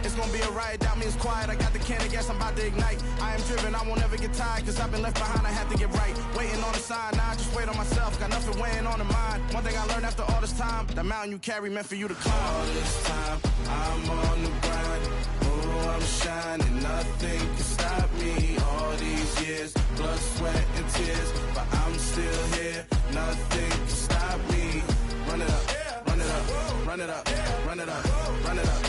It's gonna be a riot, doubt me it's quiet. I got the can of gas, I'm about to ignite. I am driven, I won't ever get tired, cause I've been left behind, I have to get right. Waiting on the sign, now I just wait on myself. Got nothing weighing on the mind. One thing I learned after all this time, the mountain you carry meant for you to climb. All this time, I'm on the grind. Oh, I'm shining, nothing can stop me. All these years, blood, sweat, and tears, but I'm still here. Nothing can stop me. Run it up, run it up, run it up, run it up, run it up.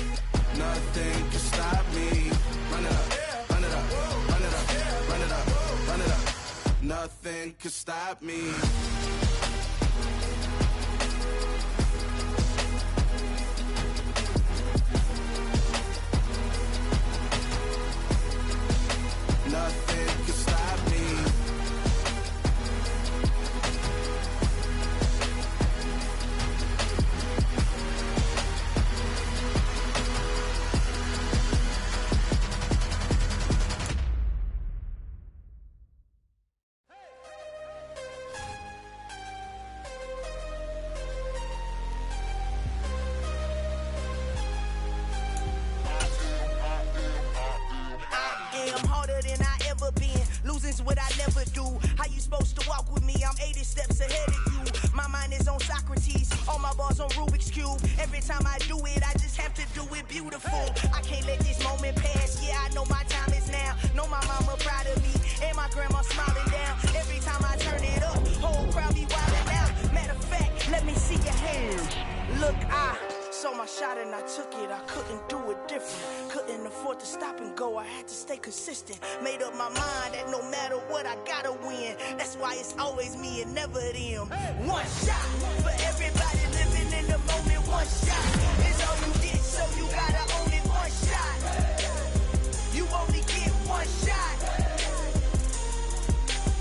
Nothing can stop me. Run it up, run it up, run it up, run it up, run it up. Nothing can stop me. Nothing can stop me. What I never do. How you supposed to walk with me? I'm 80 steps ahead of you. My mind is on Socrates, all my bars on Rubik's Cube. Every time I do it, I just have to do it beautiful. I can't let this moment pass. Yeah, I know my time is now. Know my mama proud of me, and my grandma smiling down. Every time I turn it up, whole crowd be wildin' out. Matter of fact, let me see your hands. Look, I saw my shot and I took it. I couldn't do it different. Couldn't afford to stop and go. I had to stay consistent. Made up my mind that no matter what, I gotta win. That's why it's always me and never them. One shot for everybody living in the moment. One shot is all you get, so you gotta own it. One shot. You only get one shot.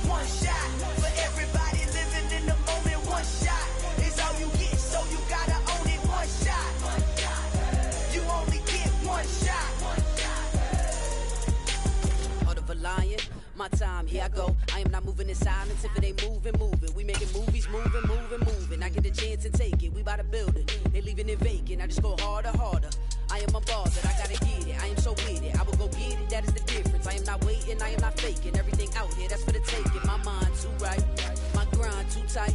One shot for everybody living in the moment. One shot is all you get, so you gotta own it. One shot. You only get one shot. Heart of a lion, my time, here I go. I am not moving in silence. If it ain't moving, moving. We making movies, moving, moving, moving. I get a chance to take it. We bout to build it. They leaving it vacant. I just go harder, harder. I am a boss that I gotta get it. I am so with it. I will go get it. That is the difference. I am not waiting. I am not faking. Everything out here, that's for the taking. My mind too right. My grind too tight.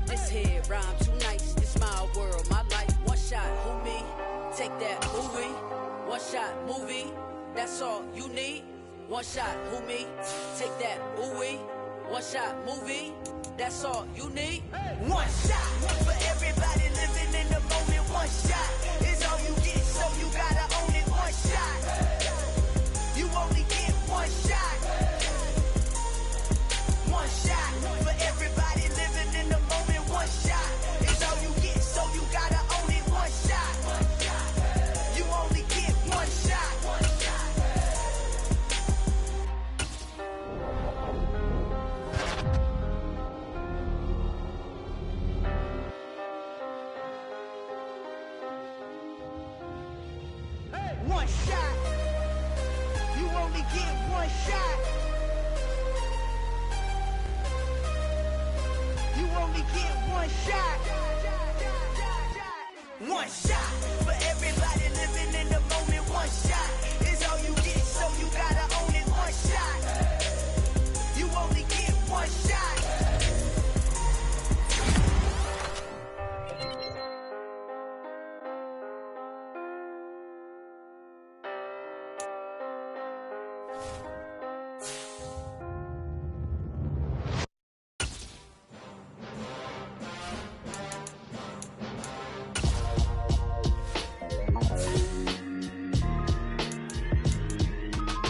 This head rhyme too nice. This my world, my life. One shot, who me? Take that, movie. One shot, movie. That's all you need. One shot, who me? Take that, ooh-wee. One shot, movie. That's all you need. One shot for everybody living in the moment. One shot is all you get, so you gotta own it. One shot. You only get one shot. One shot for everybody living in the moment. One shot is all you get, so you gotta own it. One shot. You only get one shot. One shot. You only get one shot. You only get one shot. One shot for everybody living in the moment. One shot is all you get, so you gotta own it. One shot. You only get one shot.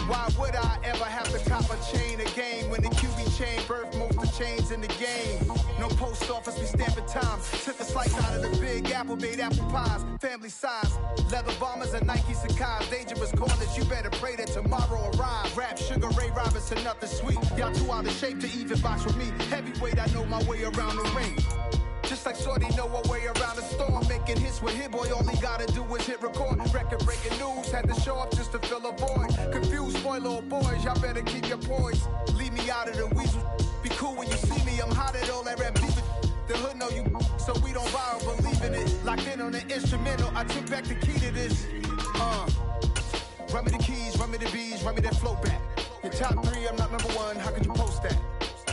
Why would I ever have to cop a chain a game when the QB chain birth most of chains in the game. No post office, we stamping time. Took a slice out of the Big Apple, made apple pies. Family size, leather bombers and Nike Sacai's. Dangerous corners, you better pray that tomorrow arrives. Rap, Sugar Ray Robinson, nothing sweet. Y'all too out of shape to even box with me. Heavyweight, I know my way around the ring. Just like Shorty know her way around the storm. Making hits with Hit Boy, all he gotta do is hit record. Record breaking news, had to show up just to fill a void. Confused boy, little boys, y'all better keep your poise. Leave me out of the weasel. Be cool when you see me, I'm hot at all that rap beef. The hood know you, so we don't borrow, believe in it. Locked in on the instrumental, I took back the key to this. Run me the keys, run me the bees, run me that flow back. Your top 3, I'm not number 1, how could you post that?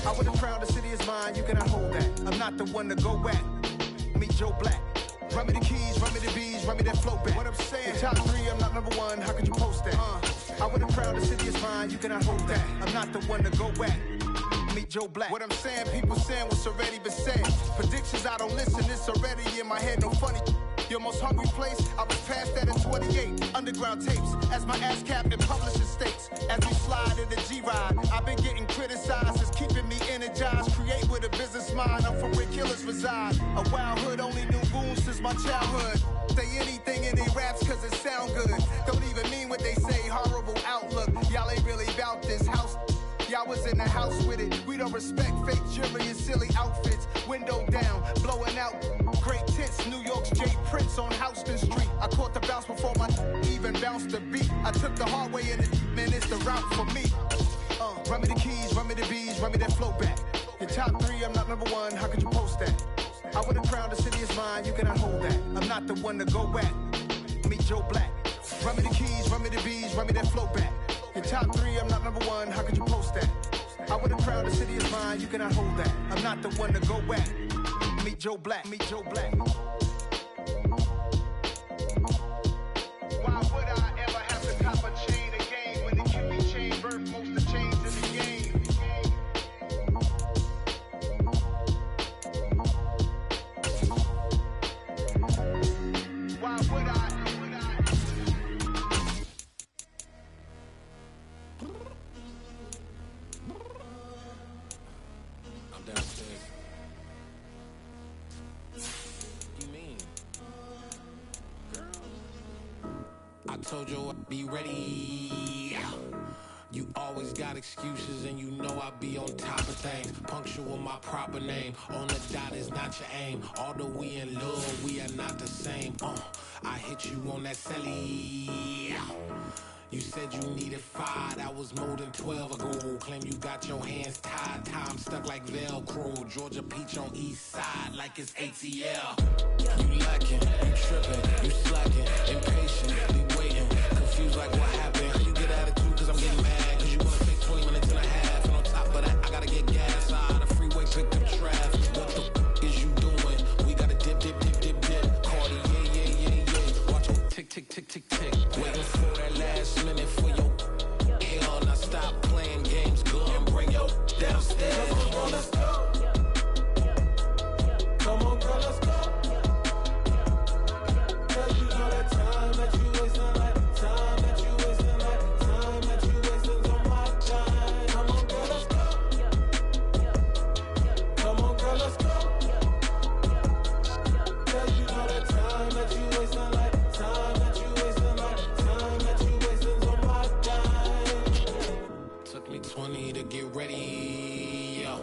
I would have crowned the city is mine, you cannot hold that. I'm not the one to go back. Meet Joe Black. Run me the keys, run me the bees, run me that flow back. What I'm saying, top 3, I'm not number 1, how could you post that? I would have crowned the city is mine, you cannot hold that. I'm not the one to go back. Meet Joe Black. What I'm saying, people saying what's already been said. Predictions, I don't listen, it's already in my head, no funny. Your most hungry place, I was past that in 28. Underground tapes, as my ass cap in publishing states. As we slide in the G-Ride, I've been getting criticized, it's keeping me energized. Create with a business mind, I'm from where killers reside. A wild hood, only knew goons since my childhood. Say anything in they raps cause it sound good. Don't even mean what they say, horrible outlook. Y'all ain't really about this house. Y'all was in the house with it. We don't respect fake jewelry and silly outfits. Window down, blowing out great tits. New York's J. Prince on Houston Street. I caught the bounce before my even bounced the beat. I took the hard way in it, man, it's the route for me. Run me the keys, run me the bees, run me that flow back. Your top 3, I'm not number 1, how could you post that? I would have crowned the city is mine, you cannot hold that. I'm not the one to go back. Meet Joe Black. Run me the keys, run me the bees, run me that flow back. Your top 3, I'm not number 1, how could you post that? I would have crowned the city is mine, you cannot hold that. I'm not the one to go back. Meet Joe Black, meet Joe Black. Why would I ever have to cop a chain again when it can be chain birth most of the chains in the game? Why would I? I told you I'd be ready. You always got excuses and you know I be on top of things. Punctual my proper name. On the dot is not your aim. Although we in love, we are not the same. I hit you on that celly. You said you needed 5, that was more than 12 ago. Claim you got your hands tied, time stuck like Velcro. Georgia Peach on east side like it's ATL. You lacking, you tripping, you slacking, impatient, waiting, confused like what happened. You get attitude cause I'm getting mad, cause you wanna take 20 minutes and a half. And on top of that, I gotta get gas out of the freeway, pick up traffic. What the f is you doing? We gotta dip, dip, dip, dip, dip. Cardi, yeah. Watch your tick, tick, tick, tick, tick. Waiting for that last minute for your hell. Now stop playing games, go and bring your downstairs. Come on, girl, let's go. Come on, girl, let's go. Cause you know that time that you wasting, like time that you wasting, like time that you wasting on my time. Come on, girl, let's go. Come on, girl, let's go. Cause you know that time that you wasting, like time that you wasting, like time that you wasting on my time. Took me 20 to get ready, yo.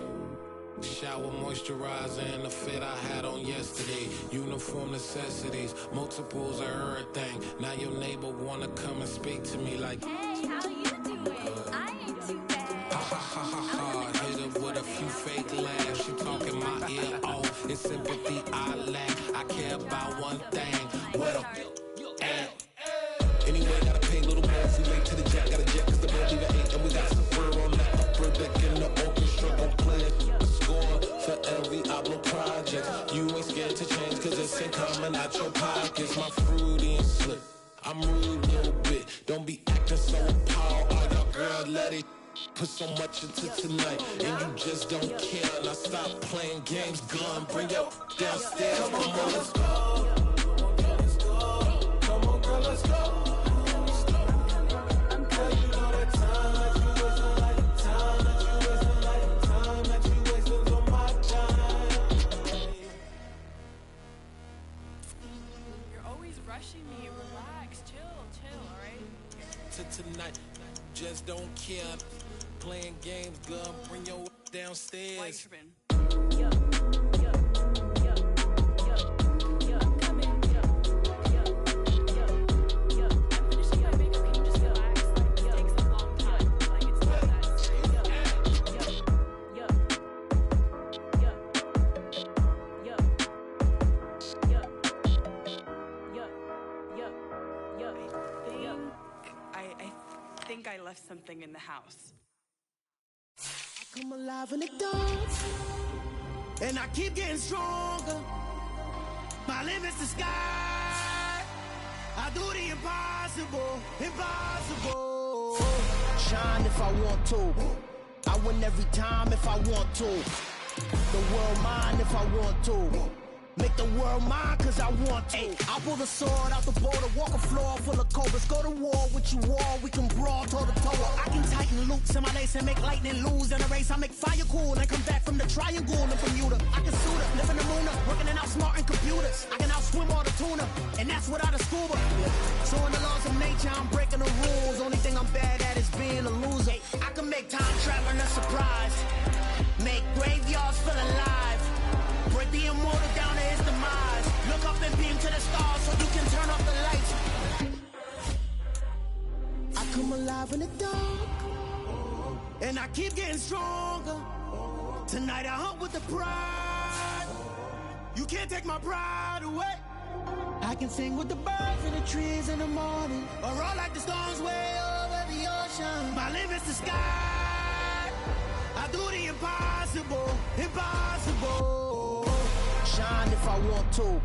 Shower, moisturizer, and the fit I had on yesterday. Uniform necessities, multiples of everything. Now your neighbor wanna come and speak to me like, hey, how you doing? I ain't too bad. Ha ha ha ha ha. Hit her with a few fake laughs. She talking my ear off. It's sympathy I lack. I care about one thing. What up? Anyway, gotta pay a little more. We late to the jet, got a jet cause the bird leave at 8. And we got some fur on that upper deck in the orchestra. Gon' play a score for every Ablo project. You ain't scared to change cause it's ain't coming out your pockets. My fruity and slick, I'm rude a little bit. Don't be acting so appalled. Oh, your girl, let it put so much into tonight. And you just don't care. Now stop playing games, gun, bring your downstairs. Come on, girl, let's go. Come on, girl, let's go. Cause you know that time that you wasting, like time that you wasting, like time that you wasting to tonight. Just don't care. Playing games, girl. Bring your downstairs. I think I left something in the house. I come alive in the dance, and I keep getting stronger. My limit's the sky. I do the impossible, impossible. Shine if I want to. I win every time if I want to. The world mine if I want to. Make the world mine cause I want to. Ay, I'll pull the sword out the border, walk a floor full of cobras. Go to war with you all, we can brawl toe to toe. I can tighten loops in my lace and make lightning lose in a race. I make fire cool and come back from the triangle in Bermuda. I can suit up, live in the moon up, working and outsmarting computers. I can outswim all the tuna, and that's without a scuba. So in the laws of nature, I'm breaking the rules. Only thing I'm bad at is being a loser. I can make time traveling a surprise, make graveyards feel alive. Break the immortal down to his demise. Look up and beam to the stars so you can turn off the lights. I come alive in the dark, and I keep getting stronger. Tonight I hunt with the pride. You can't take my pride away. I can sing with the birds and the trees in the morning, or roll like the storms way over the ocean. My limit's the sky. I do the impossible, impossible. Shine if I want to.